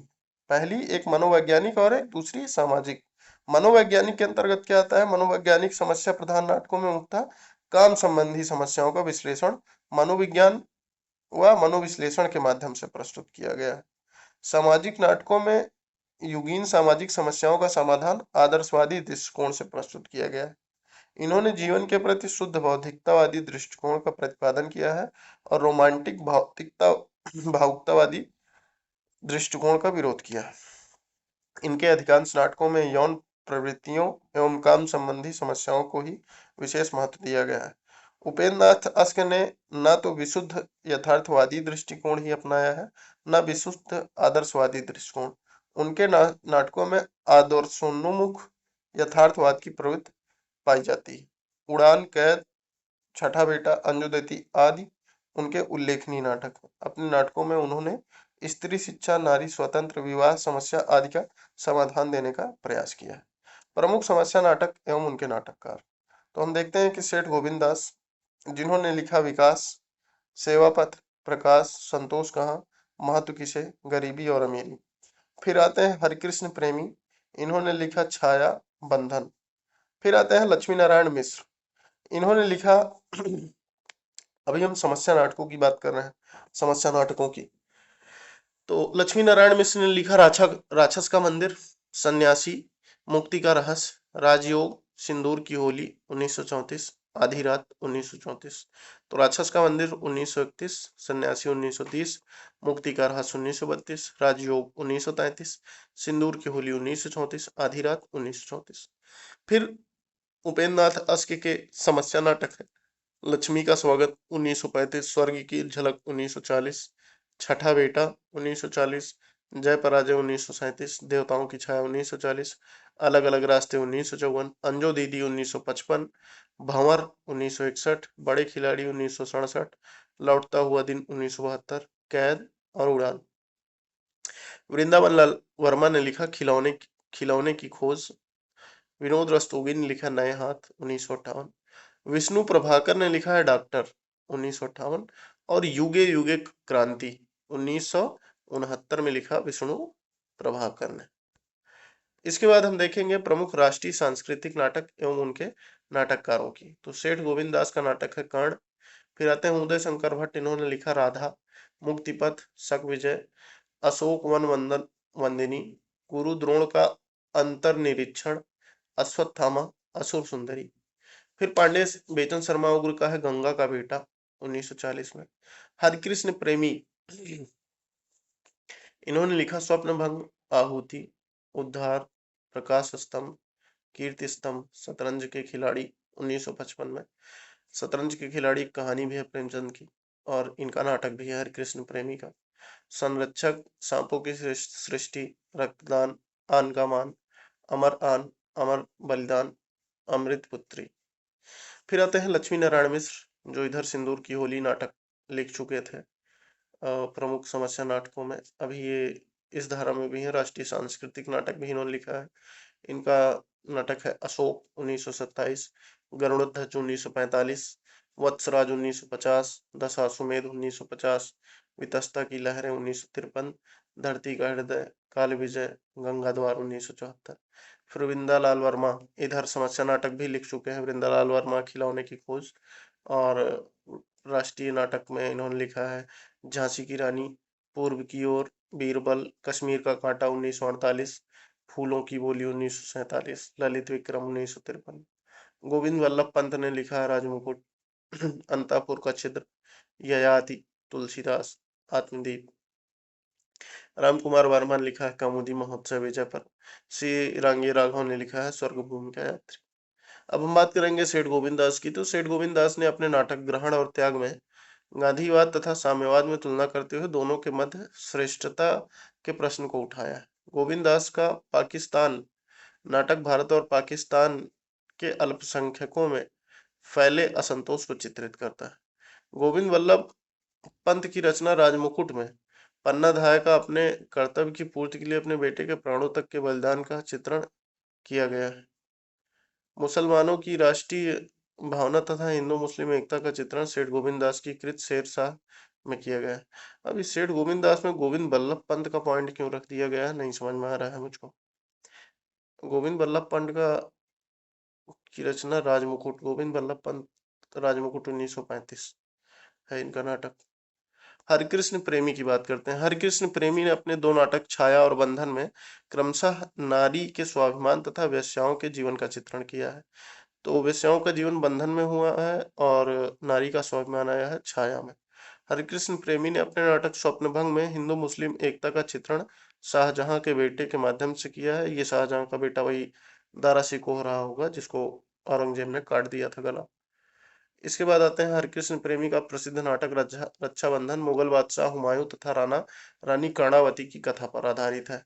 [SPEAKER 2] पहली एक मनोवैज्ञानिक और एक दूसरी सामाजिक। मनोवैज्ञानिक के अंतर्गत क्या आता है? मनोवैज्ञानिक समस्या प्रधान नाटकों में मुख्यतः काम संबंधी समस्याओं का विश्लेषण मनोविज्ञान व मनोविश्लेषण के माध्यम से प्रस्तुत किया गया है। सामाजिक नाटकों में युगीन सामाजिक समस्याओं का समाधान आदर्शवादी दृष्टिकोण से प्रस्तुत किया गया है। इन्होंने जीवन के प्रति शुद्ध बौद्धिकतावादी दृष्टिकोण का प्रतिपादन किया है और रोमांटिक भावुकतावादी दृष्टिकोण का विरोध किया है। इनके अधिकांश नाटकों में यौन प्रवृत्तियों एवं काम संबंधी समस्याओं को ही विशेष महत्व दिया गया है। उपेंद्र नाथ अश्क ने न तो विशुद्ध यथार्थवादी दृष्टिकोण ही अपनाया है, न विशुद्ध आदर्शवादी दृष्टिकोण। उनके नाटकों में आदर्शोन्मुख यथार्थवाद की प्रवृत्ति पाई जाती है। उड़ान, कैद, छठा बेटा, अंजुदती आदि उनके उल्लेखनीय नाटक हैं। अपने नाटकों में उन्होंने स्त्री शिक्षा, नारी स्वतंत्र, विवाह समस्या आदि का समाधान देने का प्रयास किया है। प्रमुख समस्या नाटक एवं उनके नाटककार, तो हम देखते हैं कि सेठ गोविंद दास, जिन्होंने लिखा विकास, सेवा पथ, प्रकाश, संतोष कहाँ, महत्व किसे, गरीबी और अमीरी। फिर आते हैं हरिकृष्ण प्रेमी, इन्होंने लिखा छाया, बंधन। फिर आते हैं लक्ष्मी नारायण मिश्र, इन्होंने लिखा अभी हम समस्या नाटकों की बात कर रहे हैं, समस्या नाटकों की, तो लक्ष्मी नारायण मिश्र ने लिखा राक्षस का मंदिर, सन्यासी, मुक्ति का रहस्य, राजयोग, सिंदूर की होली 1934, आधी रात 1934। तो राक्षस का मंदिर 1931, सन्यासी 1930, मुक्ति का रहस्य 1932, राजयोग 1933, सिंदूर की होली 1934, आधी रात 1934। फिर उपेंद्र नाथ अस्क के समस्या नाटक है, लक्ष्मी का स्वागत 1935, स्वर्ग की झलक 1940, छठा बेटा 1940, जय पराजय 1937, देवताओं की छाया 1940, अलग अलग रास्ते 1954, अंजो दीदी 1955, भंवर 1961, बड़े खिलाड़ी 1967, लौटता हुआ दिन 1972, कैद और उड़ान। वृंदावन लाल वर्मा ने लिखा खिलौने की खोज, विनोद रस्तोगी ने लिखा नए हाथ 1958, विष्णु प्रभाकर ने लिखा है डॉक्टर 1958, और युगे युगे क्रांति 1969 में लिखा विष्णु प्रभाकर ने। इसके बाद हम देखेंगे प्रमुख राष्ट्रीय सांस्कृतिक नाटक एवं उनके नाटककारों की, तो सेठ गोविंद दास का नाटक है कर्ण। फिर आते हैं उदय शंकर भट्ट, इन्होंने लिखा राधा, मुक्तिपथ, शक विजय, अशोक वन वंदिनी, गुरु द्रोण का अंतर्निरीक्षण, अश्वत्थामा, असुर सुंदरी। फिर पांडे बेचन शर्मा उग्र का है गंगा का बेटा 1940 में। हरिकृष्ण प्रेमी, इन्होंने लिखा स्वप्न भंग, आहुति, उद्धार, प्रकाश स्तंभ, कीर्ति स्तंभ, शतरंज के खिलाड़ी 1955 में। शतरंज के खिलाड़ी एक कहानी भी है प्रेमचंद की, और इनका नाटक भी है हरिकृष्ण प्रेमी का। संरक्षक, सांपों की सृष्टि, रक्तदान, आन का मान, अमर आन, अमर बलिदान, अमृत पुत्री। फिर आते हैं लक्ष्मी नारायण मिश्र, जो इधर सिंदूर की होली नाटक लिख चुके थे प्रमुख समस्या नाटकों में। अभी ये इस धारा में भी है, राष्ट्रीय सांस्कृतिक नाटक भी इन्होंने लिखा है। इनका नाटक है अशोक 1927, गरुड़ध्वज 1945, वत्सराज 1950, दशाश्वमेध 1950, वितस्ता की लहरें 1953, धरती का हृदय, काल विजय, गंगा द्वार 1974। फिर वृंदालाल वर्मा इधर समस्या नाटक भी लिख चुके हैं, वृंदालाल वर्मा खिलौने की खोज, और राष्ट्रीय नाटक में इन्होंने लिखा है झांसी की रानी, पूर्व की ओर, बीरबल, कश्मीर का कांटा 1948, फूलों की बोली 1947, ललित विक्रम 1953। गोविंद वल्लभ पंत ने लिखा है राजमुकुट, अंतापुर का छिद्र, ययाति, तुलसीदास, आत्मदीप। राम कुमार वर्मा ने लिखा है कौमुदी महोत्सव विजय पर। श्री रांगे राघव ने लिखा है स्वर्ग भूमि का यात्री। अब हम बात करेंगे सेठ गोविंद दास की, तो सेठ गोविंद दास ने अपने नाटक ग्रहण और त्याग में गांधीवाद तथा साम्यवाद में तुलना करते हुए दोनों के मध्य श्रेष्ठता के प्रश्न को उठाया है। गोविंद दास का पाकिस्तान नाटक भारत और पाकिस्तान के अल्पसंख्यकों में फैले असंतोष को चित्रित करता है। गोविंद वल्लभ पंत की रचना राजमुकुट में पन्ना धाय का अपने कर्तव्य की पूर्ति के लिए अपने बेटे के प्राणों तक के बलिदान का चित्रण किया गया है। मुसलमानों की राष्ट्रीय भावना तथा हिंदू मुस्लिम एकता का चित्रण सेठ गोविंद दास की कृत शेरशाह में किया गया है। अब इस सेठ गोविंद दास में गोविंद बल्लभ पंत का पॉइंट क्यों रख दिया गया है, नहीं समझ में आ रहा है मुझको। गोविंद बल्लभ पंत की रचना राजमुकुट, गोविंद बल्लभ पंत राजमुकुट 1935 है इनका नाटक। हरिकृष्ण प्रेमी की बात करते हैं। हरिकृष्ण प्रेमी ने अपने दो नाटक छाया और बंधन में क्रमशः नारी के स्वाभिमान तथा वेश्याओं के जीवन का चित्रण किया है। तो वेश्याओं का जीवन बंधन में हुआ है और नारी का स्वाभिमान आया है छाया में। हरिकृष्ण प्रेमी ने अपने नाटक स्वप्नभंग में हिंदू मुस्लिम एकता का चित्रण शाहजहां के बेटे के माध्यम से किया है। ये शाहजहां का बेटा वही दारा सिकोह रहा होगा जिसको औरंगजेब ने काट दिया था गला। इसके बाद आते हैं हरिकृष्ण प्रेमी का प्रसिद्ध नाटक रक्षाबंधन, मुगल बादशाह हुमायूं तथा रानी कर्णावती की कथा पर आधारित है।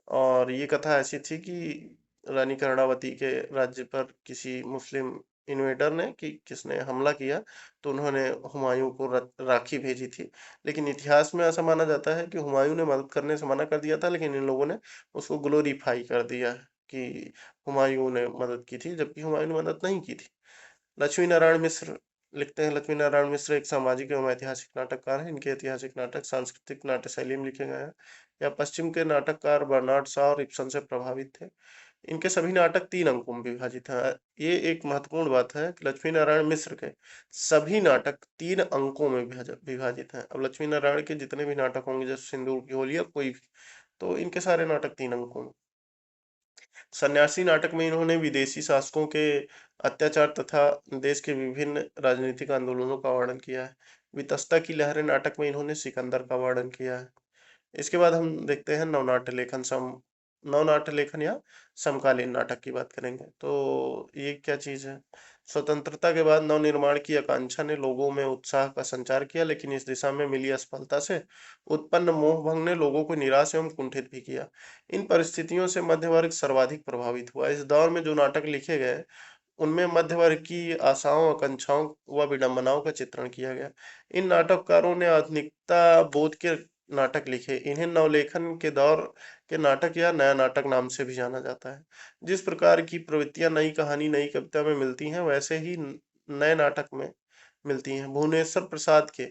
[SPEAKER 2] और ये कथा ऐसी थी कि रानी कर्णावती के राज्य पर किसी मुस्लिम इन्वेडर ने कि किसने हमला किया, तो उन्होंने हुमायूं को राखी भेजी थी। लेकिन इतिहास में ऐसा माना जाता है कि हुमायूं ने मदद करने से मना कर दिया था, लेकिन इन लोगों ने उसको ग्लोरीफाई कर दिया कि हुमायूं ने मदद की थी, जबकि हुमायूं ने मदद नहीं की थी। लक्ष्मी नारायण मिश्र लिखते हैं। लक्ष्मी नारायण मिश्र एक सामाजिक एवं ऐतिहासिक नाटककार हैं। इनके ऐतिहासिक नाटक सांस्कृतिक नाट्य शैली में लिखे गए हैं। यह पश्चिम के नाटककार बर्नार्ड शॉ और इब्सन से प्रभावित थे। इनके सभी नाटक 3 अंकों में विभाजित हैं। ये एक महत्वपूर्ण बात है कि लक्ष्मी नारायण मिश्र के सभी नाटक 3 अंकों में विभाजित हैं। अब लक्ष्मी नारायण के जितने भी नाटक होंगे, जैसे सिंदूर की होली या कोई भी, तो इनके सारे नाटक 3 अंकों में। सन्यासी नाटक में इन्होंने विदेशी शासकों के अत्याचार तथा देश के विभिन्न राजनीतिक आंदोलनों का वर्णन किया है। वितस्ता की लहरें नाटक में इन्होंने सिकंदर का वर्णन किया है। इसके बाद हम देखते हैं नवनाट्य लेखन या समकालीन नाटक की बात करेंगे। तो ये क्या चीज है? स्वतंत्रता के बाद नवनिर्माण की आकांक्षा ने लोगों में उत्साह का संचार किया, लेकिन इस दिशा में मिली असफलता से उत्पन्न मोहभंग ने लोगों को निराश एवं कुंठित भी किया। इन परिस्थितियों से मध्य वर्ग सर्वाधिक प्रभावित हुआ। इस दौर में जो नाटक लिखे गए, उनमें मध्य वर्ग की आशाओं, आकांक्षाओं व विडंबनाओं का चित्रण किया गया। इन नाटककारों ने आधुनिकता बोध के नाटक लिखे। इन्हें नवलेखन के दौर के नाटक या नया नाटक नाम से भी जाना जाता है। जिस प्रकार की प्रवृत्तियां नई कहानी, नई कविता में मिलती हैं, वैसे ही नए नाटक में मिलती हैं। भुवनेश्वर प्रसाद के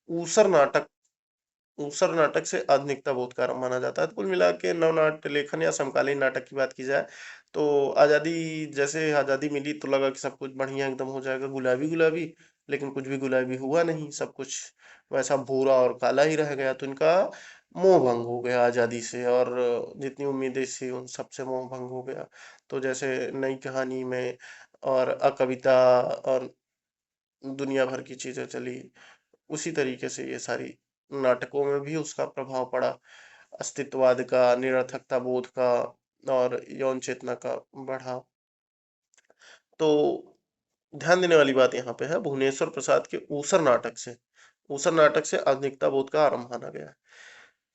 [SPEAKER 2] ऊसर नाटक ऊसर नाटक से आधुनिकता बोध का आरंभ माना जाता है। तो कुल मिला के नवनाट्य लेखन या समकालीन नाटक की बात की जाए, तो जैसे आजादी मिली तो लगा कि सब कुछ बढ़िया एकदम हो जाएगा, गुलाबी गुलाबी, लेकिन कुछ भी गुलाबी हुआ नहीं। सब कुछ वैसा भूरा और काला ही रह गया। तो इनका मोह भंग हो गया आजादी से, और जितनी उम्मीदें थी उन सबसे मोह भंग हो गया। तो जैसे नई कहानी में और अकविता और दुनिया भर की चीजें चली, उसी तरीके से ये सारी नाटकों में भी उसका प्रभाव पड़ा। अस्तित्ववाद का, निरर्थकता बोध का और यौन चेतना का बढ़ा। तो ध्यान देने वाली बात यहाँ पे है, भुवनेश्वर प्रसाद के ऊसर नाटक से आधुनिकता बोध का आरंभ माना गया।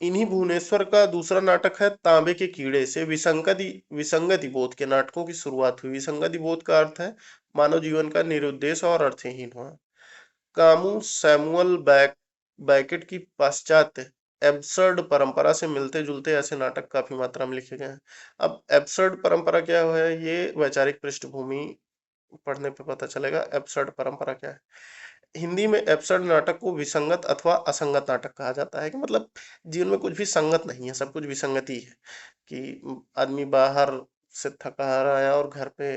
[SPEAKER 2] इन्हीं भुवनेश्वर का दूसरा नाटक है तांबे के कीड़े से विसंगति बोध के नाटकों की शुरुआत हुई। विसंगति बोध का अर्थ है मानव जीवन का निरुद्देश्य और अर्थहीन होना। कामू सैमुअल बैकेट की पाश्चात्य एब्सर्ड परंपरा से मिलते जुलते ऐसे नाटक काफी मात्रा में लिखे गए हैं। अब एब्सर्ड परंपरा क्या है, ये वैचारिक पृष्ठभूमि पढ़ने पे पता चलेगा एब्सर्ड परंपरा क्या है। हिंदी में एब्सर्ड नाटक को विसंगत अथवा असंगत नाटक कहा जाता है, कि मतलब जीवन में कुछ भी संगत नहीं है, सब कुछ विसंगति है। कि आदमी बाहर से थका हारा आया और घर पे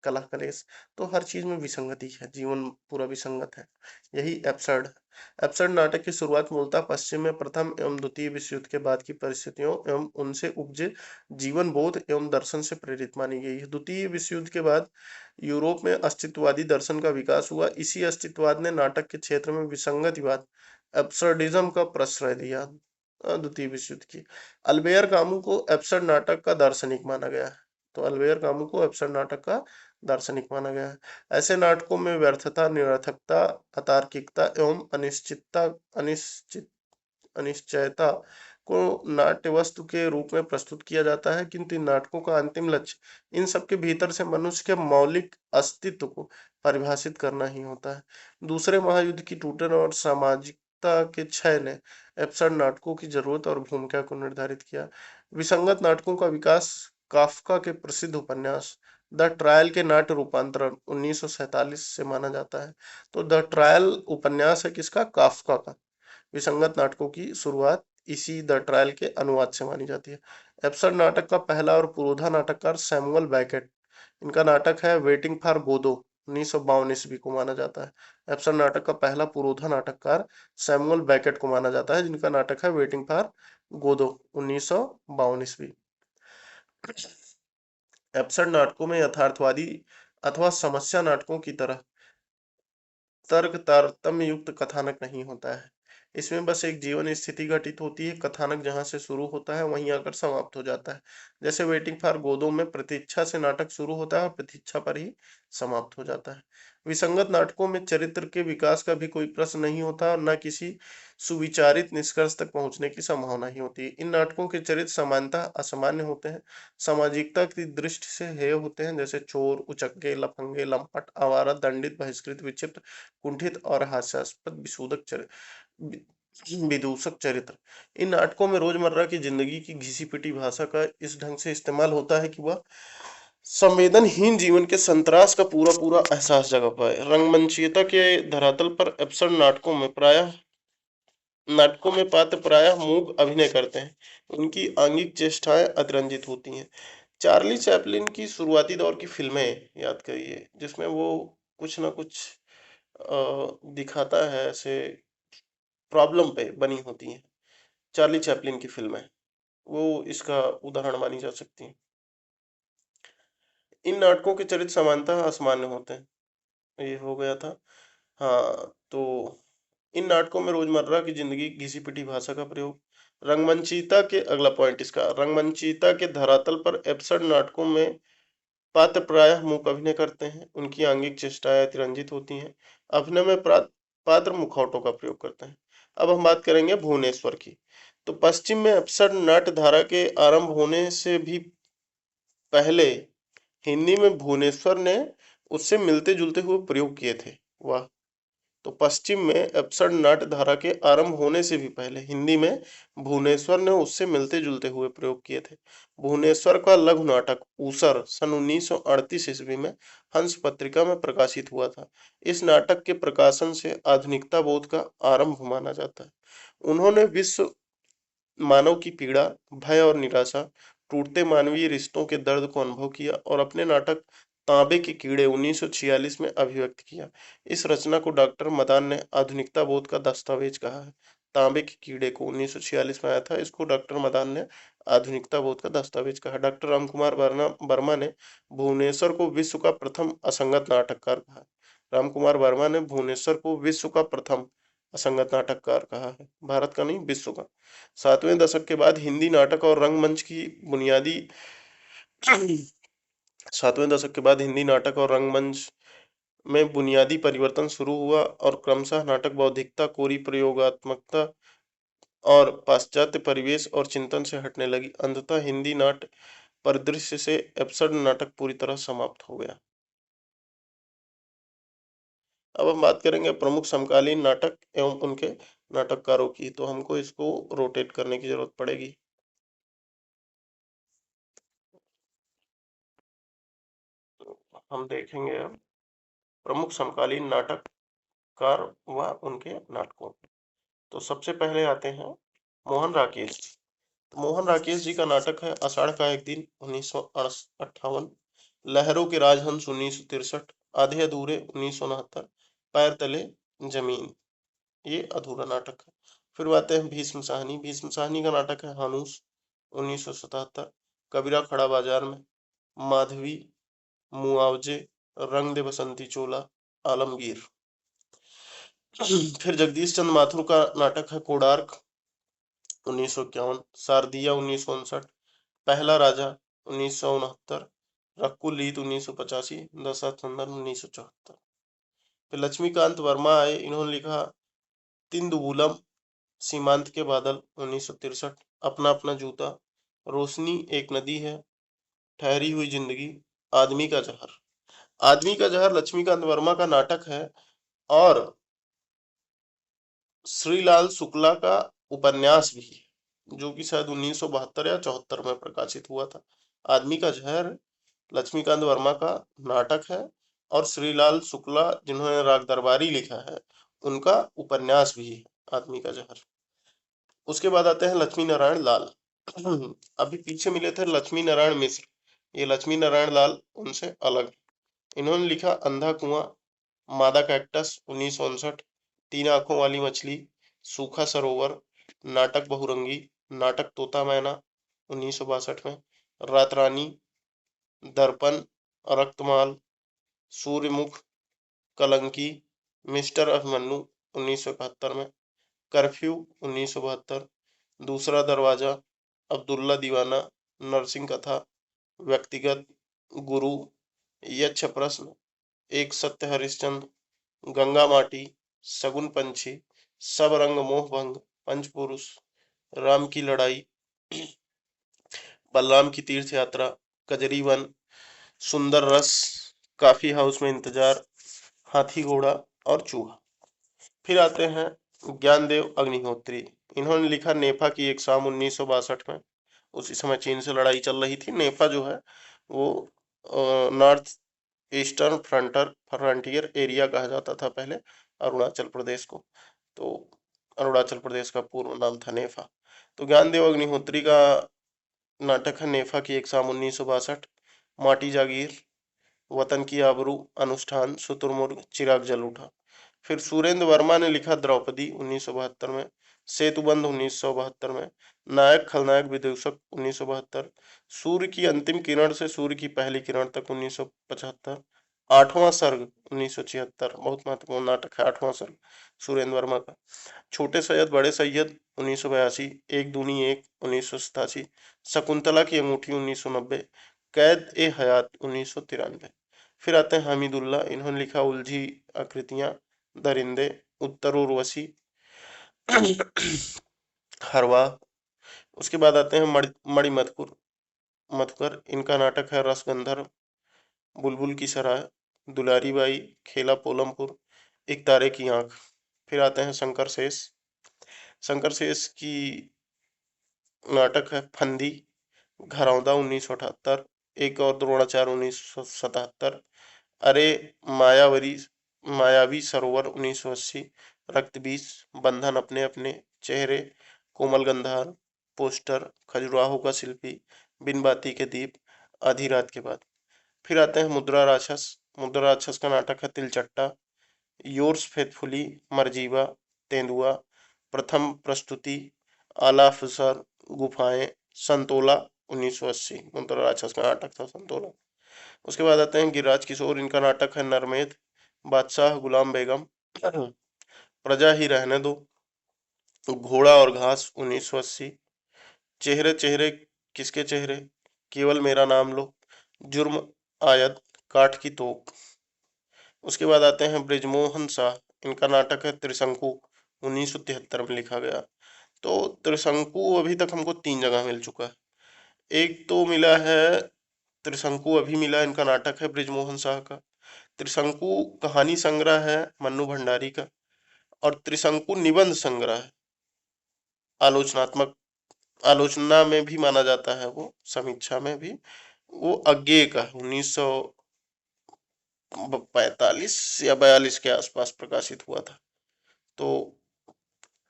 [SPEAKER 2] कलह कलेश, तो हर चीज में विसंगति है, जीवन पूरा विसंगत है। यही एब्सर्ड है। एब्सर्ड नाटक की शुरुआत मूलतः पश्चिम में प्रथम एवं द्वितीय विश्व युद्ध के बाद की परिस्थितियों एवं उनसे उपजे जीवन बोध एवं दर्शन से प्रेरित मानी गई है। द्वितीय विश्व युद्ध के बाद यूरोप में अस्तित्ववादी दर्शन का विकास हुआ। इसी अस्तित्ववाद ने नाटक के क्षेत्र में विसंगतिवाद, एब्सर्डिज्म का प्रश्रय दिया। द्वितीय विश्व युद्ध की अल्बेयर कामू को एब्सर्ड नाटक का दार्शनिक माना गया है। तो अल्बेयर कामू को एब्सर्ड नाटक का दार्शनिक माना गया है। ऐसे नाटकों में व्यर्थता, निरर्थकता, अतार्किकता एवं अनिश्चयता को नाट्य वस्तु के रूप में प्रस्तुत किया जाता है, किंतु इन नाटकों का अंतिम लक्ष्य इन सबके भीतर से मनुष्य के मौलिक अस्तित्व को परिभाषित करना ही होता है। दूसरे महायुद्ध की टूटन और सामाजिकता के क्षय ने एब्सर्ड नाटकों की जरूरत और भूमिका को निर्धारित किया। विसंगत नाटकों का विकास काफ्का के प्रसिद्ध उपन्यास द ट्रायल के नाट्य रूपांतरण 1947 से माना जाता है। तो द ट्रायल उपन्यास है किसका? काफ्का का। विसंगत नाटकों की शुरुआत इसी द ट्रायल के अनुवाद से मानी जाती है। एब्सर्ड नाटक का पहला और पुरोधा नाटककार सैमुअल बैकेट। इनका नाटक है वेटिंग फॉर गोदो, 1952 ईस्वी को माना जाता है। एब्सर्ड नाटक का पहला पुरोधा नाटककार सैमुअल बैकेट को माना जाता है, जिनका नाटक है वेटिंग फॉर गोदो, 1952 ईस्वी। एब्सर्ड नाटकों में यथार्थवादी अथवा समस्या नाटकों की तरह तर्क तारतम्य युक्त कथानक नहीं होता है। इसमें बस एक जीवन स्थिति घटित होती है, कथानक जहां से शुरू होता है वहीं आकर समाप्त हो जाता है। जैसे वेटिंग फॉर गोदो में प्रतीक्षा से नाटक शुरू होता है और प्रतीक्षा पर ही समाप्त हो जाता है। विसंगत नाटकों में चरित्र के विकास का भी कोई प्रश्न नहीं होता और न किसी सुविचारित निष्कर्ष तक पहुंचने की संभावना ही होती है। इन नाटकों के चरित्र सामान्यतः असामान्य होते हैं, सामाजिकता की दृष्टि से हेय होते हैं, जैसे चोर, उचक्के, लफंगे, लंपट, आवारा, दंडित, बहिष्कृत, विक्षिप्त, कुंठित और हास्यास्पद विदूषक चरित्र। इन नाटकों में रोजमर्रा की जिंदगी की घिसी पिटी भाषा का इस ढंग से इस्तेमाल होता है कि वह संवेदनहीन जीवन के संतरास का पूरा पूरा एहसास जगा पाए। रंगमंचीयता के धरातल पर एब्सर्ड नाटकों में पात्र प्रायः मूक अभिनय करते हैं, उनकी आंगिक चेष्टाएं अतिरंजित होती हैं। चार्ली चैपलिन की शुरुआती दौर की फिल्में याद करिए, जिसमें वो कुछ ना कुछ दिखाता है, ऐसे प्रॉब्लम पे बनी होती हैं। चार्ली चैपलिन की फिल्में वो इसका उदाहरण मानी जा सकती हैं। इन नाटकों के चरित्र सामान्यतः असामान्य होते हैं। ये हो गया था। हाँ, तो इन नाटकों में रोजमर्रा की जिंदगी की घिसी पिटी भाषा का प्रयोग। रंगमंचीयता के अगला पॉइंट इसका, रंगमंचीयता के धरातल पर एब्सर्ड नाटकों में पात्र प्रायः मूक अभिनय करते हैं, उनकी आंगिक चेष्टाएं अतिरंजित होती हैं, अभिनय में पात्र मुखौटों का प्रयोग करते हैं। अब हम बात करेंगे भुवनेश्वर की। तो पश्चिम में एब्सर्ड नाट्य धारा के आरंभ होने से भी पहले हिंदी में भुवनेश्वर ने उससे मिलते जुलते हुए प्रयोग किए थे। वाह। तो पश्चिम में एब्सर्ड नाट्य धारा के आरंभ होने से भी पहले हिंदी में भुवनेश्वर ने उससे मिलते जुलते हुए प्रयोग किए थे। भुवनेश्वर का लघु नाटक ऊसर सन 1938 ईस्वी में हंस पत्रिका में प्रकाशित हुआ था। इस नाटक के प्रकाशन से आधुनिकता बोध का आरंभ माना जाता है। उन्होंने विश्व मानव की पीड़ा, भय और निराशा, टूटते मानवीय रिश्तों के दर्द को अनुभव किया और अपने नाटक तांबे के कीड़े 1946 में अभिव्यक्त किया। इस रचना को डॉक्टर मदान ने आधुनिकता बोध का दस्तावेज कहा है। तांबे के कीड़े को 1946 में आया था, इसको डॉक्टर मदान ने आधुनिकता बोध का दस्तावेज कहा। डॉक्टर रामकुमार वर्मा ने भुवनेश्वर को विश्व का प्रथम असंगत नाटककार कहा। रामकुमार वर्मा ने भुवनेश्वर को विश्व का प्रथम असंगत नाटककार कहा है, भारत का नहीं, विश्व का। सातवें दशक के बाद हिंदी नाटक और रंगमंच की बुनियादी सातवें दशक के बाद हिंदी नाटक और रंगमंच में बुनियादी परिवर्तन शुरू हुआ और क्रमशः नाटक बौद्धिकता, कोरी प्रयोगात्मकता और पाश्चात्य परिवेश और चिंतन से हटने लगी। अंततः हिंदी नाट्य परिदृश्य से एब्सर्ड नाटक पूरी तरह समाप्त हो गया। अब हम बात करेंगे प्रमुख समकालीन नाटक एवं उनके नाटककारों की। तो हमको इसको रोटेट करने की जरूरत पड़ेगी। हम देखेंगे अब प्रमुख समकालीन नाटककार व उनके नाटकों। तो सबसे पहले आते हैं मोहन राकेश जी। तो मोहन राकेश जी का नाटक है आषाढ़ का एक दिन 1958, लहरों के राजहंस 1963, आधे अधूरे 1969, पैर तले जमीन, ये अधूरा नाटक है। फिर आते हैं भीष्म साहनी। भीष्म साहनी का नाटक है हानूस 1977, कबीरा खड़ा बाजार में, माधवी, मुआवजे, रंग दे बसंती चोला, आलमगीर। फिर जगदीश चंद्र माथुर का नाटक है कोडार्क 1951, शारदिया 1959, पहला राजा 1969, रक्कुलीत 1985, दशावतार 1974। फिर लक्ष्मीकांत वर्मा आए, इन्होंने लिखा तिंदुबुलम, सीमांत के बादल 1963, अपना अपना जूता, रोशनी एक नदी है, ठहरी हुई जिंदगी, आदमी का जहर। आदमी का जहर लक्ष्मीकांत वर्मा का नाटक है और श्रीलाल शुक्ला का उपन्यास भी है, जो कि शायद 1972 या 74 में प्रकाशित हुआ था। आदमी का जहर लक्ष्मीकांत वर्मा का नाटक है और श्रीलाल शुक्ला, जिन्होंने राग दरबारी लिखा है, उनका उपन्यास भी है आदमी का जहर। उसके बाद आते हैं लक्ष्मी नारायण लाल। अभी पीछे मिले थे लक्ष्मी नारायण मिश्र, ये लक्ष्मी नारायण लाल उनसे अलग। इन्होंने लिखा अंधा कुआं, मादा कैक्टस 1959, तीन आंखों वाली मछली, सूखा सरोवर, नाटक बहुरंगी, नाटक तोता मैना 1962 में, रात रानी, दर्पण, रक्तमाल, सूर्यमुख, कलंकी, मिस्टर अभिमन्यु 1971 में, कर्फ्यू 1972, दूसरा दरवाजा, अब्दुल्ला दीवाना, नरसिंह कथा, व्यक्तिगत, गुरु, यक्ष प्रश्न, एक सत्य हरिश्चंद्र, गंगा माटी, शगुन पंछी, सब रंग मोह भंग, पंचपुरुष, राम की लड़ाई, बलराम की तीर्थ यात्रा, कजरी वन, सुंदर रस, काफी हाउस में इंतजार, हाथी घोड़ा और चूहा। फिर आते हैं ज्ञानदेव अग्निहोत्री। इन्होंने लिखा नेफा की एक शाम 1962 में। उसी समय चीन से लड़ाई चल रही थी। नेफा जो है वो नॉर्थ ईस्टर्न फ्रंटियर एरिया कहा जाता था पहले अरुणाचल प्रदेश को। तो अरुणाचल प्रदेश का पूर्व नाम था नेफा। तो ज्ञानदेव अग्निहोत्री का नाटक है नेफा की एक शाम 1962, माटी जागीर, वतन की आबरू, अनुष्ठान, शुतुरमुर्ग, चिराग जल उठा। फिर सुरेंद्र वर्मा ने लिखा द्रौपदी 1972 में, सेतुबंध 1972 में, नायक खलनायक विदूषक 1972, सूर्य की अंतिम किरण से सूर्य की पहली किरण तक 1975, आठवां सर्ग 1976, बहुत महत्वपूर्ण नाटक है आठवां सर्ग सुरेंद्र वर्मा का। छोटे सैयद बड़े सैयद 1982, एक दूनी एक 1987, शकुंतला की अंगूठी 1990, कैद ए हयात 1993। फिर आते हैं हामिदुल्ला। इन्होंने लिखा उलझी आकृतियां, दरिंदे, उत्तर उर्वशी, हरवा। उसके बाद आते हैं मणिमथुर मधुकर। इनका नाटक है रसगंधर, बुलबुल की सराय, दुलारी बाई, खेला पोलमपुर, एक तारे की आंख। फिर आते हैं शंकर शेष। शंकर शेष की नाटक है फंदी, घरौंदा 1978, एक और द्रोणाचार्य 1977, अरे मायावी सरोवर 1980, रक्त बीज, बंधन अपने अपने, चेहरे, कोमल गंधार, पोस्टर, खजुराहो का शिल्पी, बिन बाती के दीप, आधी रात के बाद। फिर आते हैं मुद्रा राक्षस। मुद्रा राक्षस का नाटक है तिलचट्टा, योर्स फेथफुली, मरजीवा, तेंदुआ, प्रथम प्रस्तुति, आला अफसर, गुफाएं, संतोला 1980। मुद्रा राक्षस का नाटक था संतोला। उसके बाद आते हैं गिरिराज किशोर। इनका नाटक है नरमेध, बादशाह गुलाम बेगम, प्रजा ही रहने दो, घोड़ा और घास 1980, चेहरे चेहरे किसके चेहरे, केवल मेरा नाम लो, जुर्म आयद, काठ की तोप। उसके बाद आते हैं ब्रिजमोहन शाह। इनका नाटक है त्रिशंकु 1973 में लिखा गया। तो त्रिशंकु अभी तक हमको 3 जगह मिल चुका है। एक तो मिला है त्रिशंकु, अभी मिला इनका नाटक है ब्रिजमोहन शाह का। त्रिशंकु कहानी संग्रह है मन्नू भंडारी का, और त्रिशंकु निबंध संग्रह है, आलोचनात्मक आलोचना में भी माना जाता है, वो समीक्षा में भी। वो अज्ञेय का 1945 या 42 के आसपास प्रकाशित हुआ था। तो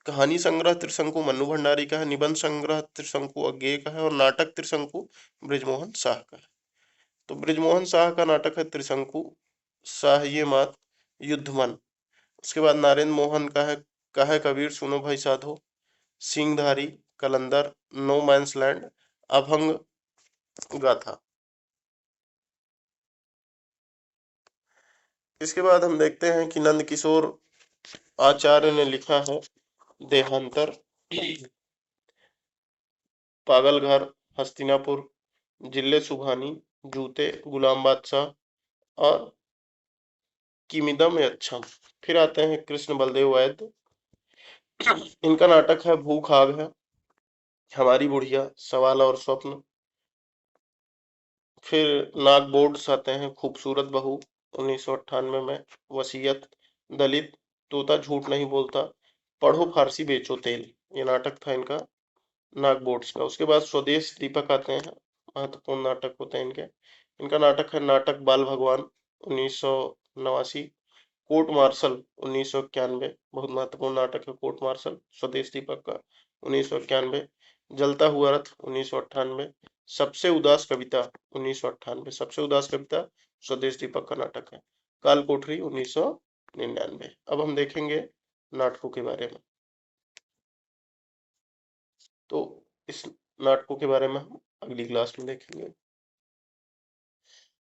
[SPEAKER 2] कहानी संग्रह त्रिशंकु मन्नू भंडारी का है, निबंध संग्रह त्रिशंकु अज्ञेय का है, और नाटक त्रिशंकु ब्रिजमोहन शाह का है। तो ब्रिजमोहन शाह का नाटक है त्रिशंकु, साहिये मात, युद्धमन। उसके बाद नारेंद्र मोहन का है कहे कबीर सुनो भाई साधो, सिंहधारी, कलंदर, नो मैंस लैंड, अभंग गाथा। इसके बाद हम देखते हैं कि नंद किशोर आचार्य ने लिखा है देहांतर, पागल घर, हस्तिनापुर, जिले सुभानी, जूते, गुलाम बादशाह और किमिदम अच्छम। फिर आते हैं कृष्ण बलदेव वैद्य। इनका नाटक है भूख आग है, हमारी बुढ़िया, सवाल और स्वप्न। फिर नाग बोर्ड्स आते हैं खूबसूरत बहू 1998 में, वसीयत, दलित, तोता झूठ नहीं बोलता, पढ़ो फारसी बेचो तेल। ये नाटक था इनका नाग बोर्ड्स का। उसके बाद स्वदेश दीपक आते हैं, महत्वपूर्ण नाटक होते हैं इनके। इनका नाटक है नाटक बाल भगवान 1989, कोर्ट मार्शल 1991, बहुत महत्वपूर्ण नाटक है कोर्ट मार्शल स्वदेश दीपक का 1991, जलता हुआ रथ 1998, सबसे उदास कविता 1998, सबसे उदास कविता स्वदेश दीपक का नाटक है, काल कोठरी 1999। अब हम देखेंगे नाटकों के बारे में। तो इस नाटकों के बारे में हम अगली क्लास में देखेंगे।